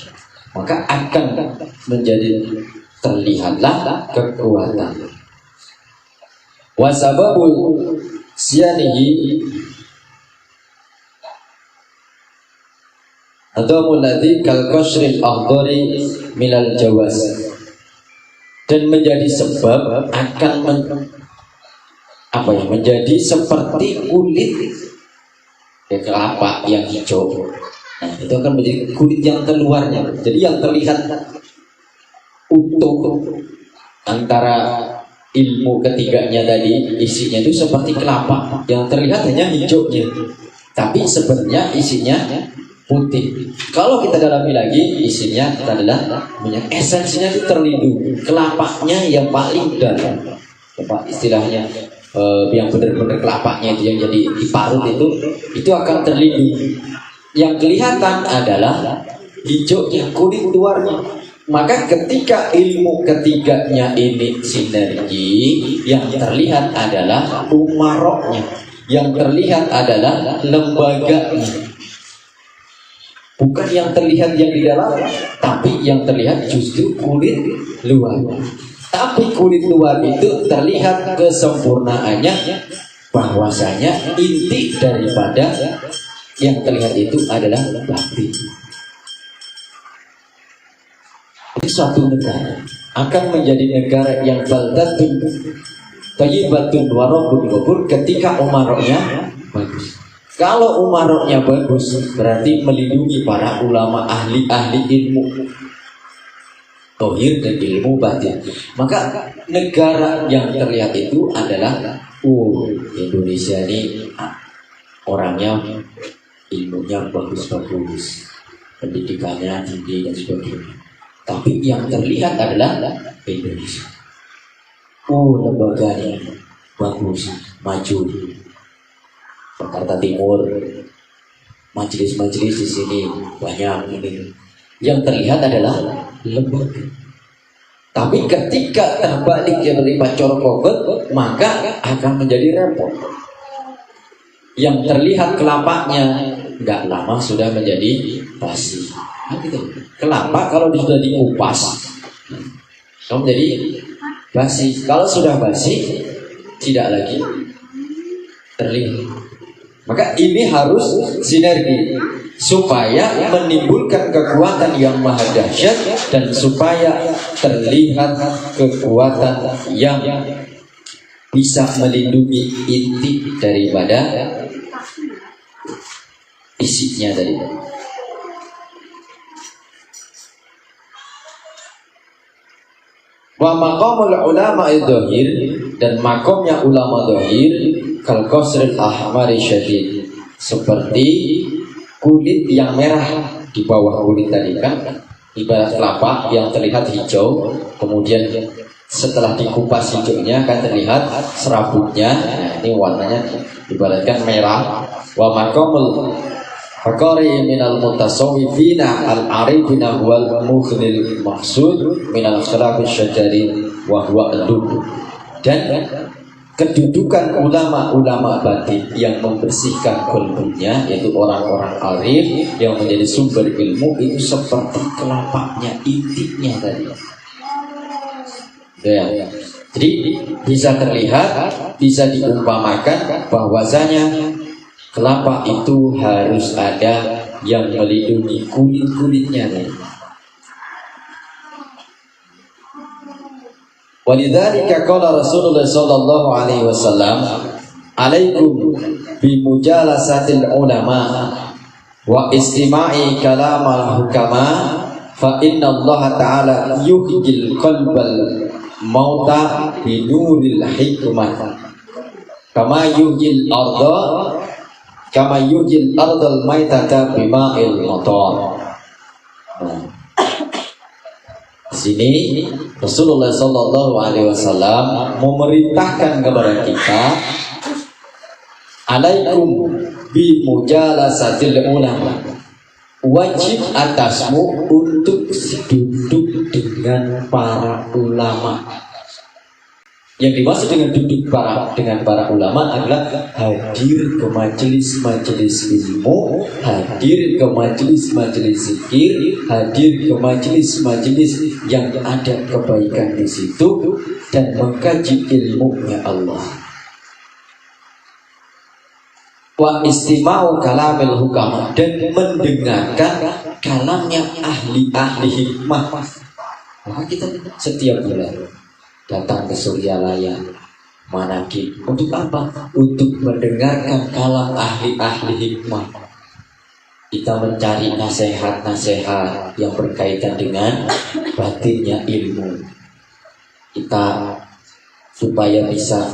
Maka akan menjadi terlihatlah kekuatan. Wasababul siyanihi adamul ladzi kal qasril akhdari minal jawaz, dan menjadi sebab akan menjadi seperti kulit kelapa yang hijau. Nah, itu akan menjadi kulit yang keluarnya. Jadi yang terlihat utuh antara ilmu ketiganya tadi, isinya itu seperti kelapa, yang terlihat hanya hijaunya, tapi sebenarnya isinya putih. Kalau kita dalami lagi, isinya adalah minyak, esensinya itu terlindungi, kelapanya yang paling dalam, apa istilahnya, yang benar-benar kelapanya itu yang jadi diparut itu akan terlindungi. Yang kelihatan adalah hijaunya, kulit luarnya. Maka ketika ilmu ketiganya ini sinergi, yang terlihat adalah umaroknya, yang terlihat adalah lembaganya. Bukan yang terlihat yang di dalam, tapi yang terlihat justru kulit luar. Tapi kulit luar itu terlihat kesempurnaannya, bahwasanya inti daripada yang terlihat itu adalah batin. Suatu negara akan menjadi negara yang baldatun thayyibatun wa rabbun ghafur ketika umaroknya bagus. Kalau umaroknya bagus, berarti melindungi para ulama ahli ilmu tauhid dan ilmu batin. Maka negara yang terlihat itu adalah Indonesia ini orangnya ilmunya bagus-bagus, pendidikannya tinggi dan sebagainya. Tapi yang terlihat adalah Indonesia. Lembaganya bagus, maju. Jakarta Timur, majelis-majelis di sini banyak ini. Yang terlihat adalah lembaga. Tapi ketika terbalik yang terlibat corokobet, maka akan menjadi repot. Yang terlihat kelapanya nggak lama sudah menjadi basi. Kelapa kalau sudah dikupas, menjadi basi. Kalau sudah basi, tidak lagi terlihat. Maka ini harus sinergi supaya menimbulkan kekuatan yang maha dahsyat dan supaya terlihat kekuatan yang bisa melindungi inti daripada isinya tadi. Wa maqamul ulama dzahir, dan makomnya ulama dzahir kal qasril ahmari syadid, seperti kulit yang merah di bawah kulit tadi kan, ibarat kelapa yang terlihat hijau, kemudian setelah dikupas hijaunya akan terlihat serabutnya. Nah, ini warnanya ibaratkan merah. Wa maqamul faqari minal mutasawwifina al-arifina wal mughnil maqsud minal khilafis syajari wa huwa al-dub. Dan kedudukan ulama-ulama batin yang membersihkan qalbunya, yaitu orang-orang arif yang menjadi sumber ilmu, itu seperti kelapanya, intinya tadi. Ya. Jadi bisa terlihat, bisa diumpamakan bahwasanya kelapa itu harus ada yang melindungi kulit-kulitnya. Walidzalika qala Rasulullah sallallahu alaihi wasallam, "Alaikum bi mujalasatil ulama wa istima'i kalamal hukama fa inna Allah ta'ala yuhyil qalbal mauta bi nuril hikmah kama yuhyil ardal maitata bima'il matar." Di sini Rasulullah sallallahu alaihi wasallam memerintahkan kepada kita, alaikum bi mujalasatil ulama, wajib atasmu untuk duduk dengan para ulama. Yang dimaksud dengan duduk dengan para ulama adalah hadir ke majelis-majelis ilmu, hadir ke majelis-majelis zikir, hadir ke majelis-majelis yang ada kebaikan di situ dan mengkaji ilmunya Allah. Wa istima'u kalamil hukama, dan mendengarkan kalamnya ahli-ahli hikmah. Maka kita setiap bulan datang ke Suryalaya Manaqib untuk apa? Untuk mendengarkan kalam ahli-ahli hikmah. Kita mencari nasihat-nasihat yang berkaitan dengan batinnya ilmu. Kita supaya bisa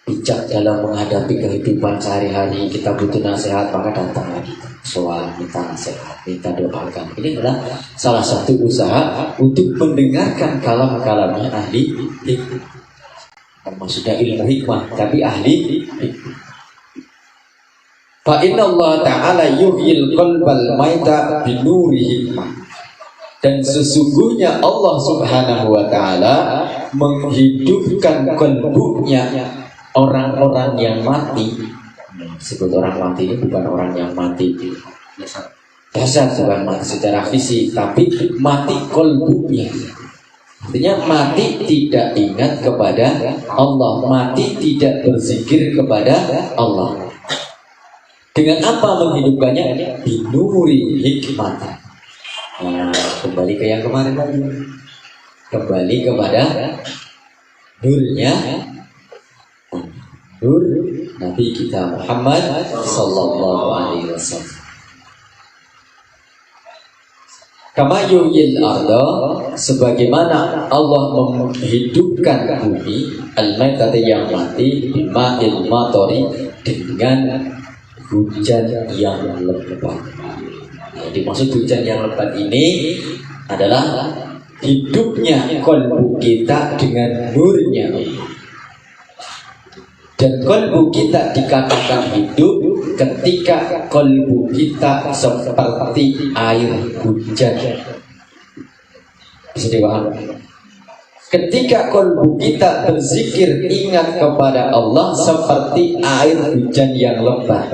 bijak dalam menghadapi kehidupan sehari-hari, kita butuh nasihat, maka datang lagi soal minta nasihat, minta doakan. Ini adalah salah satu usaha untuk mendengarkan kalam-kalamnya ahli hikmah. Maksudnya ilmu hikmah, tapi ahli hikmah. Fa inna Allah ta'ala yuhyil qalbal maita binuri hikmah. Dan sesungguhnya Allah subhanahu wa ta'ala menghidupkan kalbunya orang-orang yang mati. Sebut orang mati ini bukan orang yang mati jasad, bukan mati secara fisik, tapi mati kalbunya. Artinya mati tidak ingat kepada Allah, mati tidak berzikir kepada Allah. Dengan apa menghidupkannya? Binuri hikmah. Nah, kembali ke yang kemarin lagi, kembali kepada nurnya, nur Nabi kita Muhammad sallallahu alaihi wasallam. Kama yuhyil arda, sebagaimana Allah menghidupkan bumi, al-maitata yang mati, bima'il matori, dengan hujan yang lebat. Jadi maksud hujan yang lebat ini adalah hidupnya qalbu kita dengan nurnya. Dan qalbu kita dikatakan hidup ketika qalbu kita seperti air hujan. Bisa dipahami? Ketika qalbu kita berzikir ingat kepada Allah seperti air hujan yang lebat.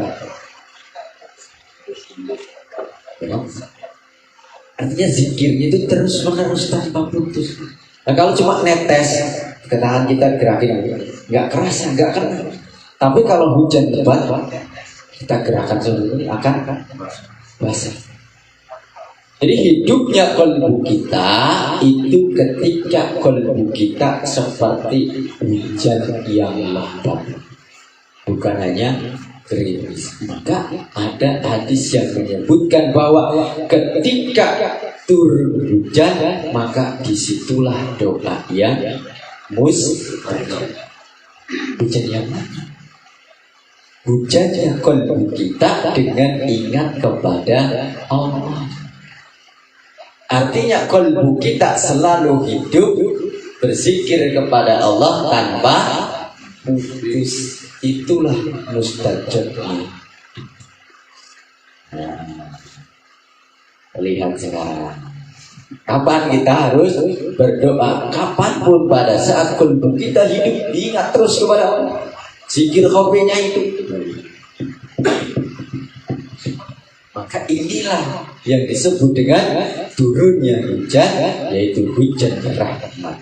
Artinya zikirnya itu terus menerus tanpa putus. Nah, kalau cuma netes ke tangan kita gerakin, nggak kerasa, nggak kena. Tapi kalau hujan lebat, kita gerakan seluruh ini akan basah. Jadi hidupnya qalbu kita itu ketika qalbu kita seperti hujan yang lebat, bukan hanya gerimis. Maka ada hadis yang menyebutkan bahwa ketika turun hujan, maka disitulah doa yang mustajab. Hujan yang mana? Hujannya qalbu kita dengan ingat kepada Allah. Artinya kolbu kita selalu hidup berzikir kepada Allah tanpa putus. Itulah mustajabnya. Lihat sekarang, kapan kita harus berdoa? Kapanpun pada saat kolbu kita hidup, ingat terus kepada Allah. Zikir khofinya itu. Maka inilah yang disebut dengan turunnya hujan, yaitu hujan rahmat.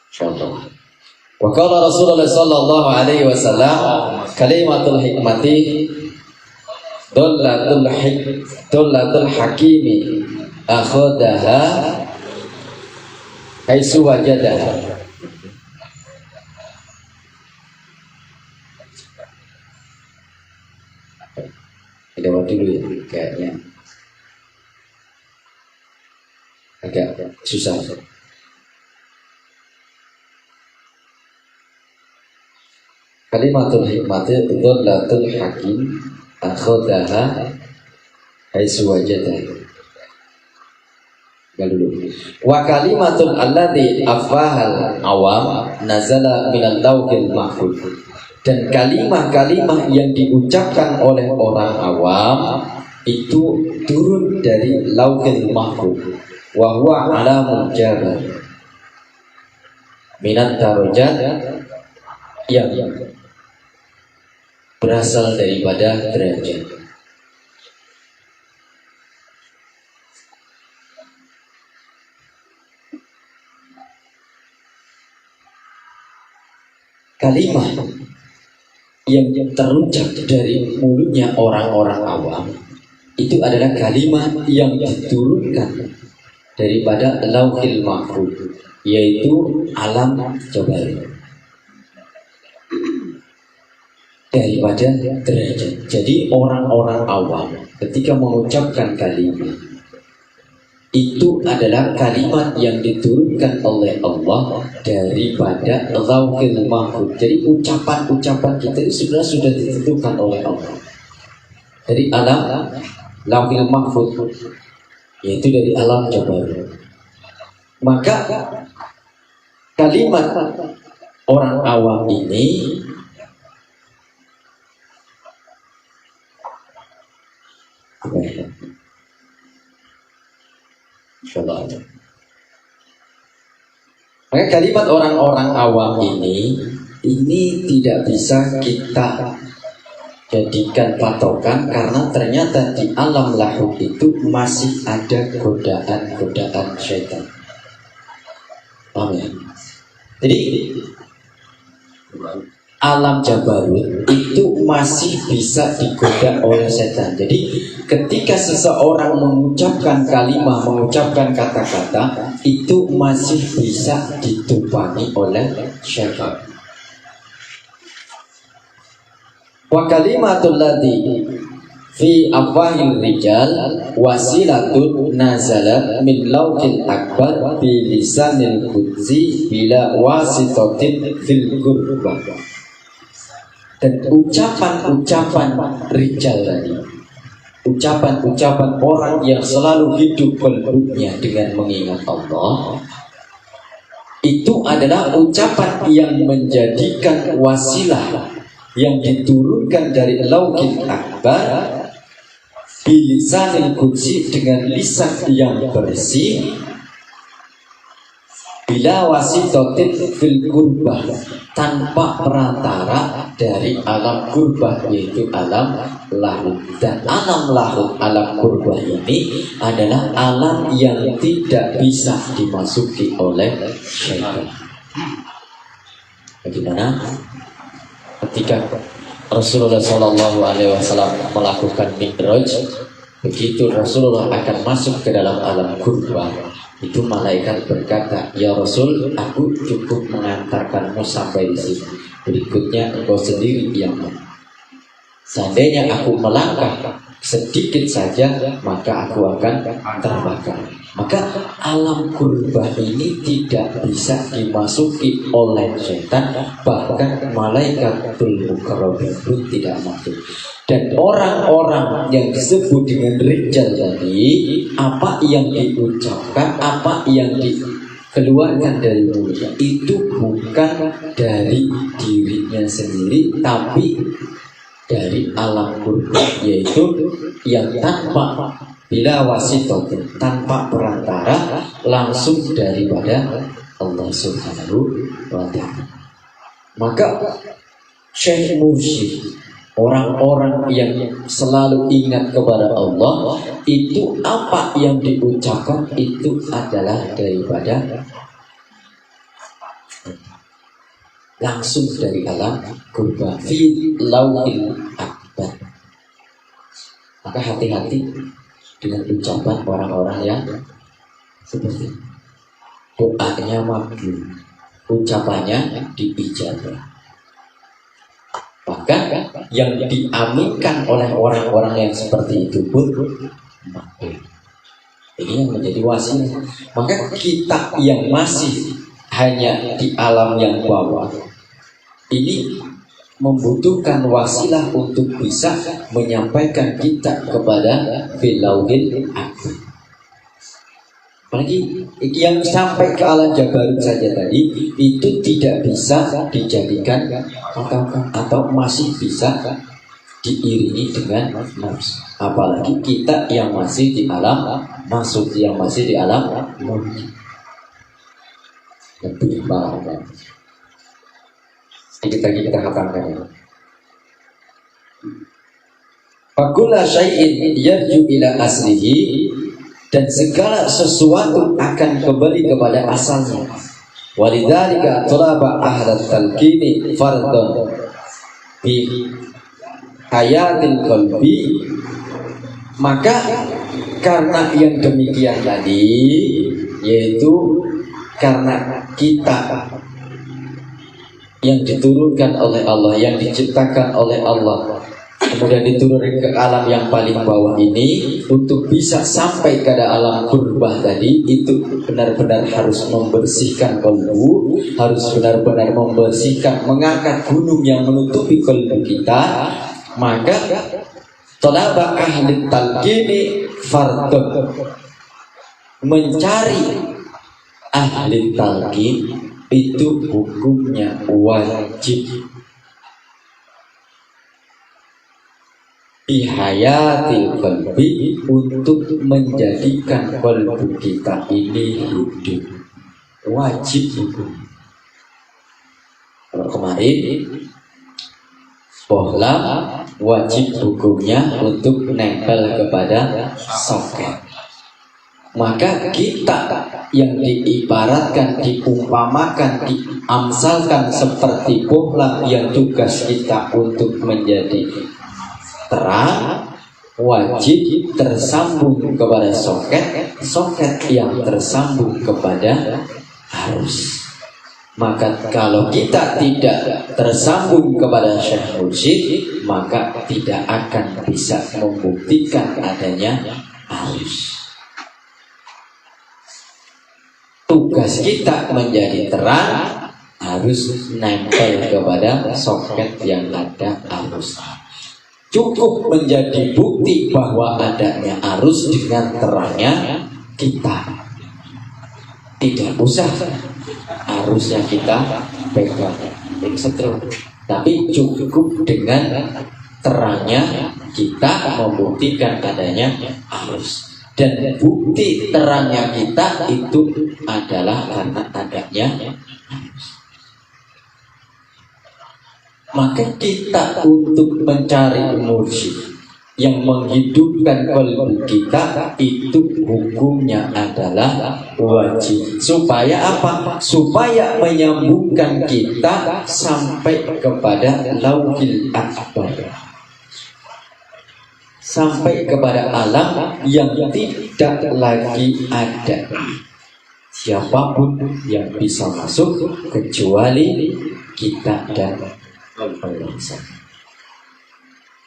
Insyaallah. Wa qala Rasulullah sallallahu alaihi wasallam, kalimatul hikmati dollatul hakimi akhadaha haitsu wajadaha. Kita buat dulu ya, kayaknya agak susah. Kalimatul hikmati dollatul hakim akhadaha haitsu wajadaha. Wa kalimatul allati afahal awam nazala minal lauhil mahfuz. Dan kalimah-kalimah yang diucapkan oleh orang awam itu turun dari lauhil mahfuz. Wa huwa alamul jabal minat darajat, yang berasal daripada derajat. Kalimah yang terucap dari mulutnya orang-orang awam itu adalah kalimat yang diturunkan daripada lauhil mahfuz, yaitu alam jabar, daripada derajat. Jadi orang-orang awam ketika mengucapkan kalimat itu adalah kalimat yang diturunkan oleh Allah daripada lauhil mahfuz. Jadi ucapan-ucapan kita itu sudah ditentukan oleh Allah dari alam lauhil mahfuz, yaitu dari alam jabar. Maka kalimat orang awam ini apa ya? Maka kalimat orang-orang awam ini tidak bisa kita jadikan patokan, karena ternyata di alam lahut itu masih ada godaan-godaan syaitan. Paham ya? Jadi alam jabarut itu masih bisa digoda oleh setan. Jadi ketika seseorang mengucapkan kalimat, mengucapkan kata-kata, itu masih bisa ditumpangi oleh syaitan. Wa kalimatul ladzi fi afwahil rijal wasilatun nazalat min lauhil akbar bi lisanil qudsi bila wasitatin fil qurbah. Dan ucapan-ucapan rijal tadi, ucapan-ucapan orang yang selalu hidup qalbunya dengan mengingat Allah, itu adalah ucapan yang menjadikan wasilah yang diturunkan dari lauhil akbar bilisanil qudsi, dengan lisan yang bersih, bila wasitotin fil qurbah, tanpa perantara dari alam qurbah, yaitu alam lahut. Dan alam lahut, alam qurbah ini adalah alam yang tidak bisa dimasuki oleh syaitan. Bagaimana ketika Rasulullah SAW melakukan mi'raj, begitu Rasulullah akan masuk ke dalam alam qurbah, itu malaikat berkata, "Ya Rasul, aku cukup mengantarkanmu sampai di sini. Berikutnya engkau sendiri yang Seandainya aku melangkah sedikit saja, maka aku akan terbakar. Maka alam kurbah ini tidak bisa dimasuki oleh setan, bahkan malaikatul mukarrabin pun tidak masuk. Dan orang-orang yang disebut dengan rijal tadi, apa yang diucapkan, apa yang dikeluarkan dari mulutnya itu bukan dari dirinya sendiri, tapi dari alam kurbah, yaitu yang tanpa bila wasitotin, tanpa perantara, langsung daripada Allah Subhanahu wa ta'ala. Maka Syekh Mursyid, orang-orang yang selalu ingat kepada Allah, itu apa yang diucapkan itu adalah daripada langsung dari alam kurbah fi lauhil akbar. Maka hati-hati dengan ucapan orang-orang yang seperti doanya makbul, ucapannya diijabah. Bahkan yang diaminkan oleh orang-orang yang seperti itu pun makbul. Ini yang menjadi wasilah. Maka kita yang masih hanya di alam yang bawah ini membutuhkan wasilah untuk bisa menyampaikan kita kepada filauhil akbar. Apalagi yang sampai ke alam jabarut saja tadi itu tidak bisa dijadikan atau masih bisa diiringi dengan nafsu. Apalagi kita yang masih di alam maksud, yang masih di alam murni. Lebih banget. Sedikit lagi kita katakan ya. Fakula syai'in yarju ila aslihi, dan segala sesuatu akan kembali kepada asalnya. Walidzalika talaba ahlat talqini fardun bi hayatil qalbi. Maka karena yang demikian tadi, yaitu karena kita yang diturunkan oleh Allah, yang diciptakan oleh Allah, kemudian diturunkan ke alam yang paling bawah ini, untuk bisa sampai ke alam kurbah tadi, itu benar-benar harus membersihkan qalbu, harus benar-benar membersihkan, mengangkat gunung yang menutupi qalbu kita. Maka talaba ahli talqini fardun, mencari ahli talqin itu hukumnya wajib. Bihayatil qalbi, untuk menjadikan qalbu kita ini hidup, wajib hukum. Kalau kemarin bohlam wajib hukumnya untuk nempel kepada soket. Maka kita yang diibaratkan, diumpamakan, diamsalkan seperti bohlam yang tugas kita untuk menjadi terang, wajib tersambung kepada soket, soket yang tersambung kepada arus. Maka kalau kita tidak tersambung kepada Syekh Mursyid, maka tidak akan bisa membuktikan adanya arus. Tugas kita menjadi terang harus nempel kepada soket yang ada arus. Cukup menjadi bukti bahwa adanya arus dengan terangnya kita. Tidak usah arusnya kita pegang, tapi cukup dengan terangnya kita membuktikan adanya arus. Dan bukti terangnya kita itu adalah karena adanya arus. Maka kita untuk mencari mursyid yang menghidupkan qalbu kita, itu hukumnya adalah wajib. Supaya apa? Supaya menyambungkan kita sampai kepada lauhil akbar, sampai kepada alam yang tidak lagi ada siapapun yang bisa masuk kecuali kita dan Allah.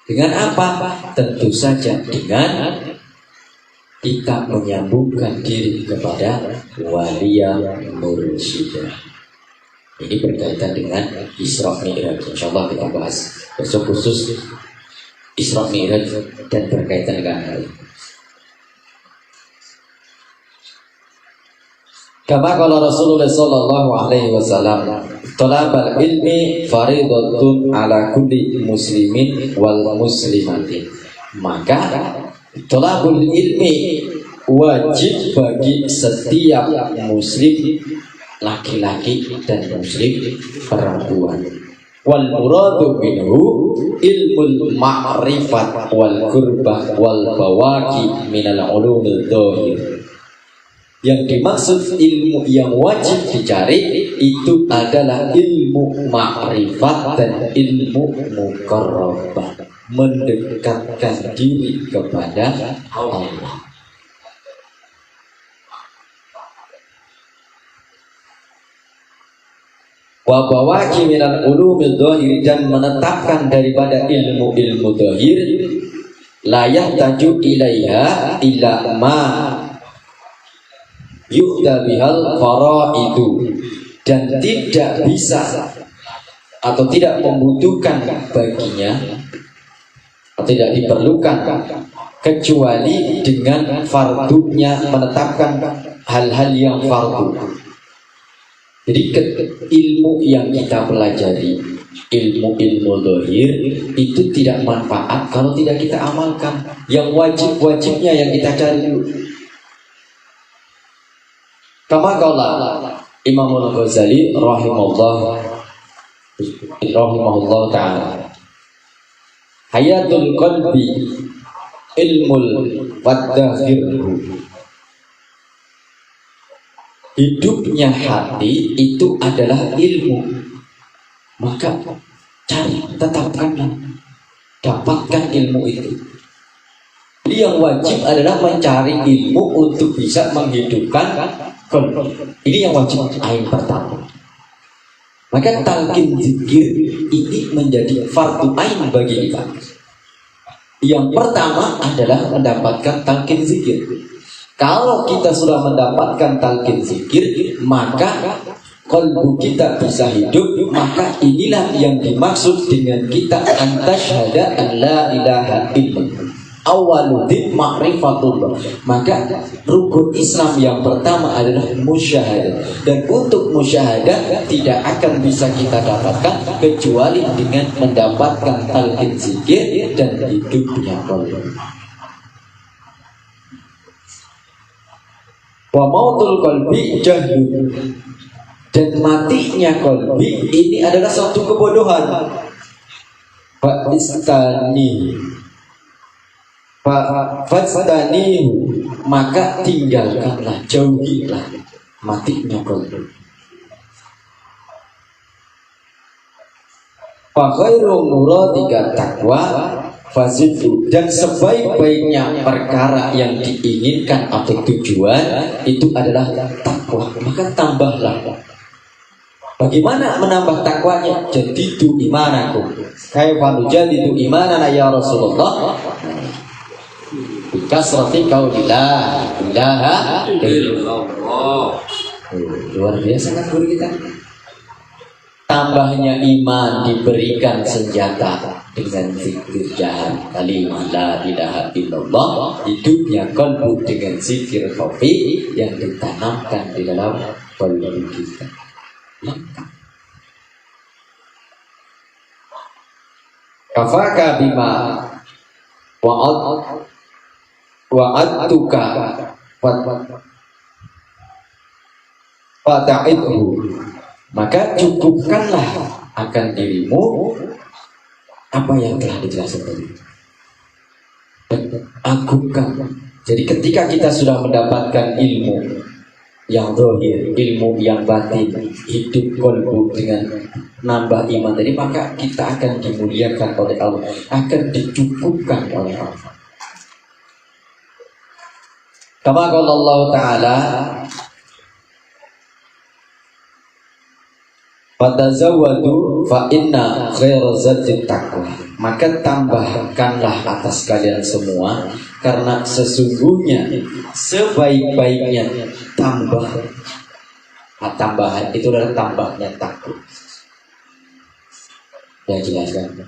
Dengan apa? Tentu saja dengan kita menyambungkan diri kepada waliya mursyidah. Ini berkaitan dengan Isra Mi'raj. Insyaallah kita bahas besok khusus Isra Mi'raj dan berkaitan dengan hal ini. Kama qala Rasulullah sallallahu alaihi wasallam, talabul ilmi faridatun ala kulli muslimin wal muslimatin. Maka talabul ilmi wajib bagi setiap muslim laki-laki dan muslim perempuan. Wal muradu minhu ilmul ma'rifat wal qurbah wal bawaqi minal ulumil dhahir. Yang dimaksud ilmu yang wajib dicari itu adalah ilmu ma'rifat dan ilmu muqarrabah, mendekatkan diri kepada Allah. Wa bawaqi minal ulumil dhahir, dan menetapkan daripada ilmu-ilmu dhahir la yahtaju ilaiha illa ma yu'ta bihal faraidu, dan tidak bisa atau tidak membutuhkan baginya atau tidak diperlukan kecuali dengan fardunya menetapkan hal-hal yang fardu. Jadi ilmu yang kita pelajari, ilmu-ilmu dhahir itu tidak manfaat kalau tidak kita amalkan. Yang wajib-wajibnya yang kita cari dulu. Kama qala Imam Al-Ghazali rahimahullah ta'ala, hayatul qalbi ilmul wadahir. Hidupnya hati itu adalah ilmu. Maka cari, tetapkanlah, dapatkan ilmu itu. Jadi yang wajib adalah mencari ilmu untuk bisa menghidupkan qalbi. Ini yang wajib, ain pertama. Maka talqin zikir ini menjadi fardu ain bagi kita. Yang pertama adalah mendapatkan talqin zikir. Kalau kita sudah mendapatkan talqin zikir, maka qalbu kita bisa hidup. Maka inilah yang dimaksud dengan kita antasyhada an la ilaha illallah. Awwaluddin ma'rifatullah. Maka rukun Islam yang pertama adalah musyahadah. Dan untuk musyahadah tidak akan bisa kita dapatkan kecuali dengan mendapatkan talqin zikir dan hidupnya qalbu. Wa mautul qalbi jahlun, dan matinya qalbi ini adalah suatu kebodohan. Fastani, maka tinggalkanlah, jauhilah matinya qalbi. Fa khairu muradika taqwa fazidhu, dan sebaik-baiknya perkara yang diinginkan atau tujuan itu adalah takwa, maka tambahlah. Bagaimana menambah takwanya? Jadidu imanakum. Kaifa nujadidu imanana ya Rasulullah? Bikasrati qaulillah ilaha illallah. Luar biasa kan guru kita. Tambahnya iman diberikan senjata dengan zikir jahat kalimat la ilaha illallah. Hidupnya qalbu dengan zikir khafi yang ditanamkan di dalam qalbu kita. Kafaka bima wa'adtuka fata'idhu, maka cukupkanlah akan dirimu apa yang telah dijelaskan tadi. Agungkan. Jadi ketika kita sudah mendapatkan ilmu yang zahir, ilmu yang batin, hidup qalbu dengan nambah iman tadi, maka kita akan dimuliakan oleh Allah, akan dicukupkan oleh Allah. Kama qala Allah Ta'ala, fatazawwadu fa inna khairaz zati taqwa. maka tambahkanlah atas kalian semua, karena sesungguhnya sebaik-baiknya tambahan itu adalah tambahnya takut. Yang jelaskan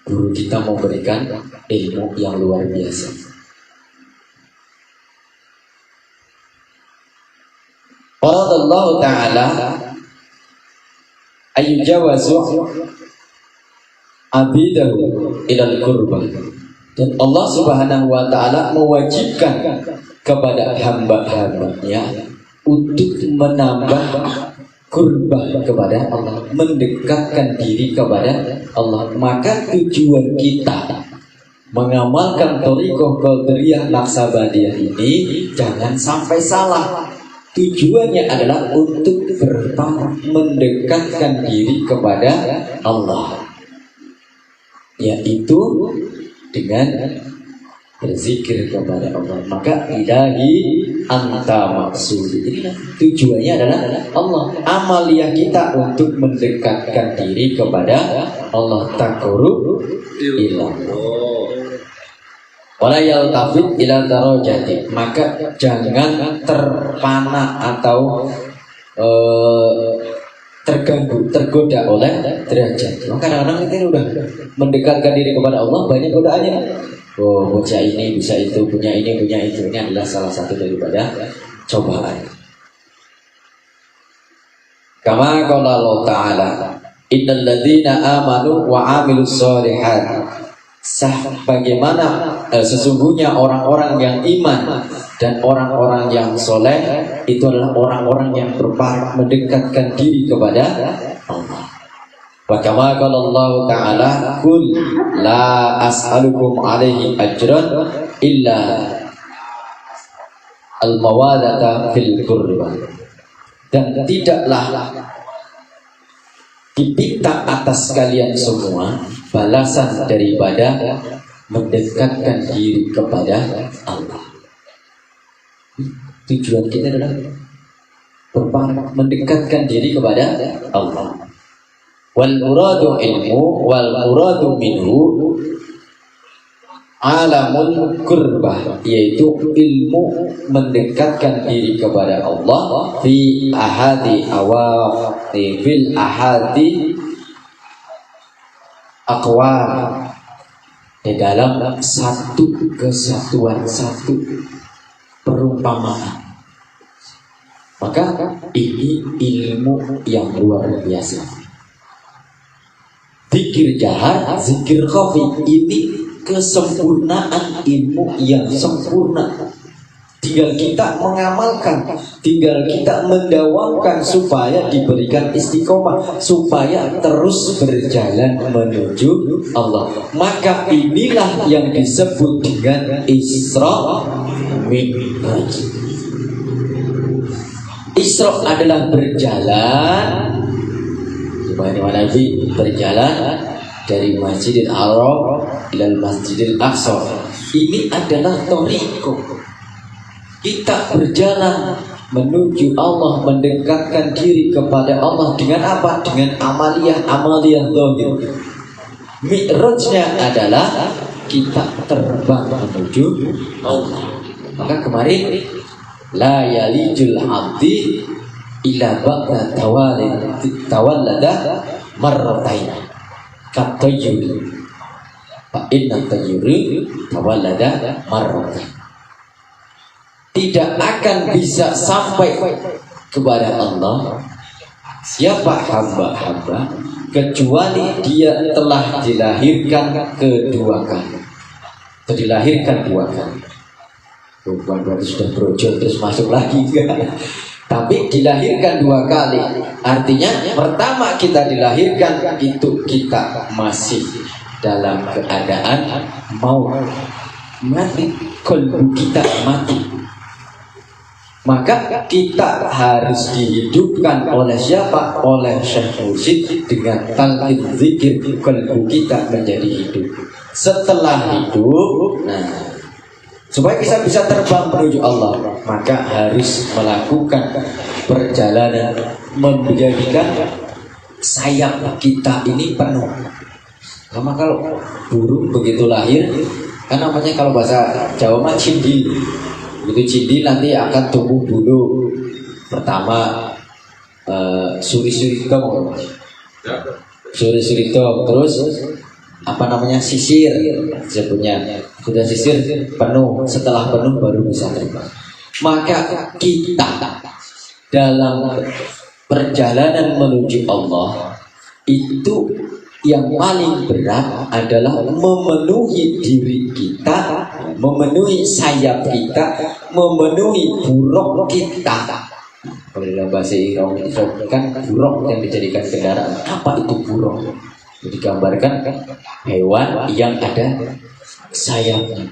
guru kita mau berikan ilmu yang luar biasa. Allah Ta'ala ayyujawazu abidahu ilal kurban. Dan Allah Subhanahu wa Ta'ala mewajibkan kepada hamba-hambanya untuk menambah kurban kepada Allah, mendekatkan diri kepada Allah. Maka tujuan kita mengamalkan thariqah Qadiriyah Naqsabandiyah ini jangan sampai salah. Tujuannya adalah untuk mendekatkan diri kepada Allah, yaitu dengan berzikir kepada Allah. Maka ilahi anta maksudi, ini tujuannya adalah Allah. Amaliyah kita untuk mendekatkan diri kepada Allah, taqarrub ilallah. Wala yaltafit ila darajati, maka jangan terpana atau tergoda oleh derajat. Kadang-kadang kita udah mendekatkan diri kepada Allah, banyak godaannya. Oh, bocah ini bisa itu, punya ini, punya itu. Ini adalah salah satu daripada cobaan. Kama qala Allah Ta'ala, innal ladzina amanu wa amilus sholihat. Bagaimana sesungguhnya orang-orang yang iman dan orang-orang yang soleh itu adalah orang-orang yang mendekatkan diri kepada Allah. Wa kama qala Allah Ta'ala, qul la as'alukum alaihi ajran illa al-mawadata fil qurba. Dan tidaklah diminta atas kalian semua balasan daripada mendekatkan diri kepada Allah. Tujuan kita adalah mendekatkan diri kepada Allah. Wal muradu ilmu wal muradu minhu alamul qurbah, yaitu ilmu mendekatkan diri kepada Allah fi ahadi fil ahadi aqwal, di dalam satu kesatuan, satu perumpamaan. Maka ini ilmu yang luar biasa. Zikir jahar, zikir khafi, ini kesempurnaan ilmu yang sempurna. Tinggal kita mengamalkan, tinggal kita mendawamkan supaya diberikan istiqomah, supaya terus berjalan menuju Allah. Maka inilah yang disebut dengan Isra Mi'raj. Isra adalah berjalan, dimana Nabi berjalan dari Masjidil Haram ilal Masjidil Aqsa. Ini adalah thariqah. Kita berjalan menuju Allah, mendekatkan diri kepada Allah dengan apa? Dengan amaliyah zahir. Mi'rajnya adalah kita terbang menuju Allah. Maka kemarin la yalijul abdi ila ba'da tawallada marratain katayyuri fa inna tayyuri tawallada marratain. Tidak akan bisa sampai kepada Allah siapa hamba-hamba kecuali dia telah dilahirkan kedua kali. Dilahirkan dua kali. Bukan berarti sudah brojol terus masuk lagi, tapi dilahirkan dua kali. Artinya pertama kita dilahirkan itu kita masih dalam keadaan mau mati, kalbu kita mati. Maka kita harus dihidupkan oleh siapa? Oleh Syekh Mursyid dengan talqin zikir, kalbu kita menjadi hidup. Setelah hidup, supaya kita bisa terbang menuju Allah, maka harus melakukan perjalanan menjadikan sayap kita ini penuh. Sama kalau burung begitu lahir, kan namanya kalau bahasa Jawa mah cindil. Begitu cindil nanti akan tumbuh bulu. Pertama suri-suri dong, suri-suri dong. Terus apa namanya sisir sebutnya. Sudah sisir penuh, setelah penuh baru bisa terbang. Maka kita dalam perjalanan menuju Allah itu yang paling berat adalah memenuhi diri kita, memenuhi sayap kita, memenuhi buruk kita. Kalau dalam bahasa Iran itu kan buruk yang dijadikan kendaraan. Apa itu buruk? Digambarkan hewan yang ada sayapnya.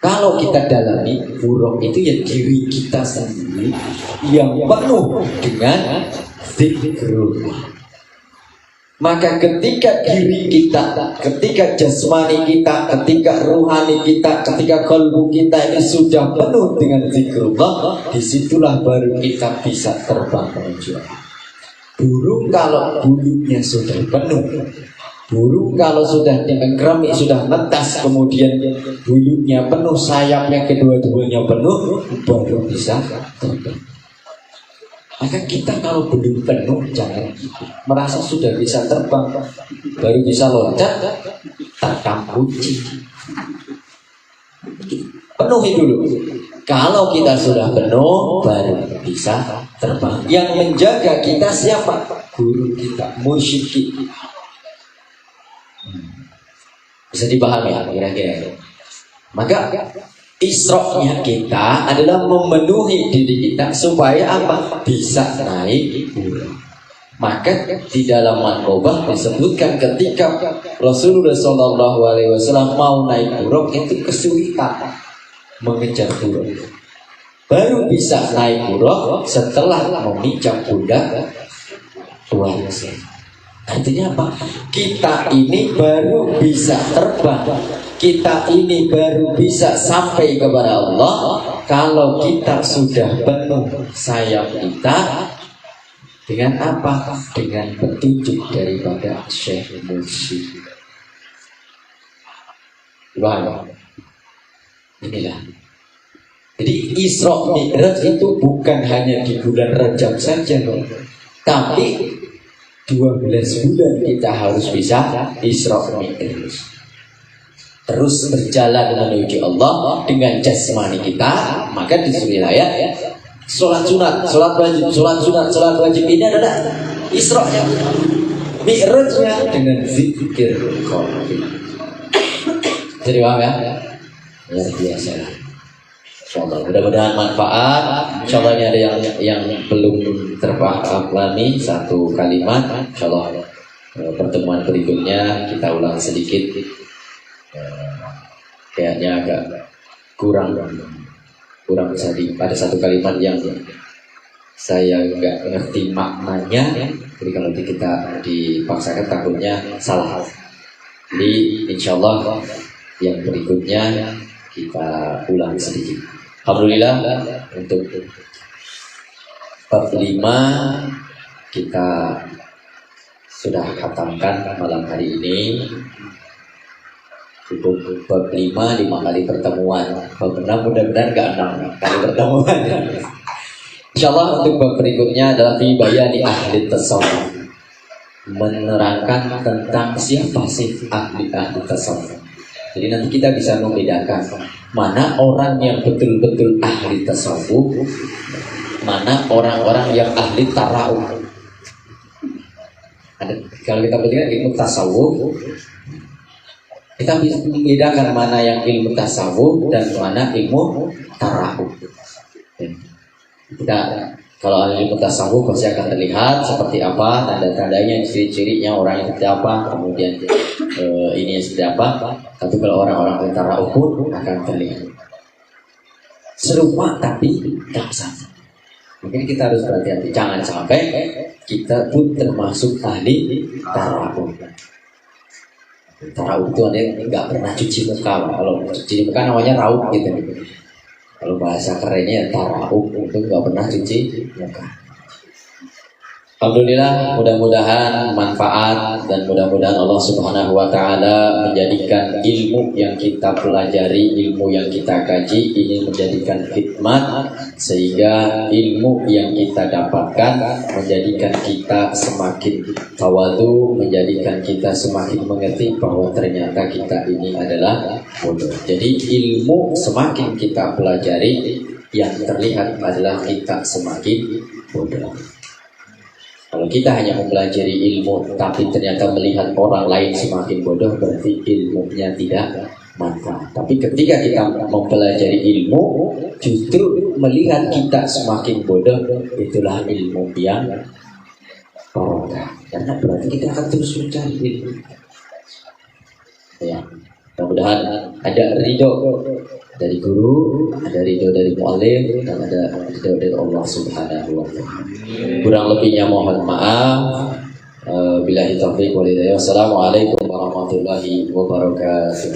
Kalau kita dalami buruk itu ya diri kita sendiri yang penuh dengan zikrullah. Maka ketika diri kita, ketika jasmani kita, ketika ruhani kita, ketika kalbu kita ini sudah penuh dengan zikrullah, disitulah baru kita bisa terbang menuju Allah. Burung kalau bulunya sudah penuh, burung kalau sudah diengkrami, sudah netas, kemudian bulunya penuh, sayapnya kedua-duanya penuh, baru bisa terbang. Maka kita kalau belum penuh jangan merasa sudah bisa terbang, baru bisa loncat, terkam kunci. Penuhi dulu. Kalau kita sudah penuh, baru bisa terbang. Yang menjaga kita siapa? Guru kita, mursyid kita. Bisa dipahami ya kira-kira. Maka isroknya kita adalah memenuhi diri kita supaya apa? Bisa naik buruk. Maka di dalam Manqobah disebutkan ketika Rasulullah SAW mau naik buruk itu kesulitan mengejar buruk. Baru bisa naik buruk setelah memijak pundak tuan. Artinya apa? Kita ini baru bisa terbang. Kita ini baru bisa sampai kepada Allah kalau kita sudah penuh sayap kita dengan apa? Dengan petunjuk daripada Syekh Mursyid. Wow. Inilah. Jadi Isra Mi'raj itu bukan hanya di bulan Rajab saja, tapi 12 bulan kita harus bisa Isra Mi'raj. Terus berjalan menuju Allah dengan jasmani kita. Maka disuruh ayat sholat sunat, sholat wajib, sholat sunat, sholat wajib ini adalah Isra-nya, Mi'rajnya dengan zikir qalbi. Jadi paham ya? Luar biasa. Insyaallah mudah-mudahan manfaat. Insyaallah ini ada yang belum terpahami satu kalimat. Insyaallah pertemuan berikutnya kita ulang sedikit. Kayaknya agak kurang bisa pada satu kalimat yang saya nggak ngerti maknanya. Jadi kalau kita dipaksakan takutnya salah. Jadi insyaallah yang berikutnya kita ulang sedikit. Alhamdulillah untuk bab 5 kita sudah khatamkan malam hari ini. Cukup bab 5 kali pertemuan. Bab 6 mudah-mudahan gak 6 kali pertemuan. Insyaallah untuk bab berikutnya adalah fi bayani ahli tasawuf. Menerangkan tentang siapa sih ahli tasawuf. Jadi nanti kita bisa membedakan mana orang yang betul-betul ahli tasawuf, mana orang-orang yang ahli tara'uf. Kalau kita berbicara ilmu tasawuf, kita bisa membedakan mana yang ilmu tasawuf dan mana ilmu tara'uf. Kita kalau ilmu tasawuf pasti akan terlihat seperti apa, tanda-tandanya, ciri-cirinya, orang yang seperti apa, kemudian ini seperti apa. Tapi kalau orang-orang tara'uf pun akan terlihat serupa tapi tak sama. Mungkin kita harus berhati-hati, jangan sampai kita pun termasuk ahli tara'uf. Tara'uf itu ada yang nggak pernah cuci muka. Kalau cuci muka namanya raup gitu. Kalau bahasa kerennya tara'uf itu nggak pernah cuci muka. Alhamdulillah, mudah-mudahan manfaat dan mudah-mudahan Allah Subhanahu wa taala menjadikan ilmu yang kita pelajari, ilmu yang kita kaji ini menjadikan khidmat, sehingga ilmu yang kita dapatkan menjadikan kita semakin tawadu, menjadikan kita semakin mengerti bahwa ternyata kita ini adalah bodoh. Jadi ilmu semakin kita pelajari, yang terlihat adalah kita semakin bodoh. Kalau kita hanya mempelajari ilmu tapi ternyata melihat orang lain semakin bodoh, berarti ilmunya tidak manfaat. Tapi ketika kita mempelajari ilmu justru melihat kita semakin bodoh, itulah ilmu yang barokah. Karena berarti kita akan terus mencari ilmu. Ya, mudah-mudahan ada ridho dari guru, ada ridho dari mu'alim, dan ada ridho dari Allah Subhanahu wa ta'ala. Kurang lebihnya mohon maaf. Billahi taufiq wal hidayah. Wassalamualaikum warahmatullahi wabarakatuh.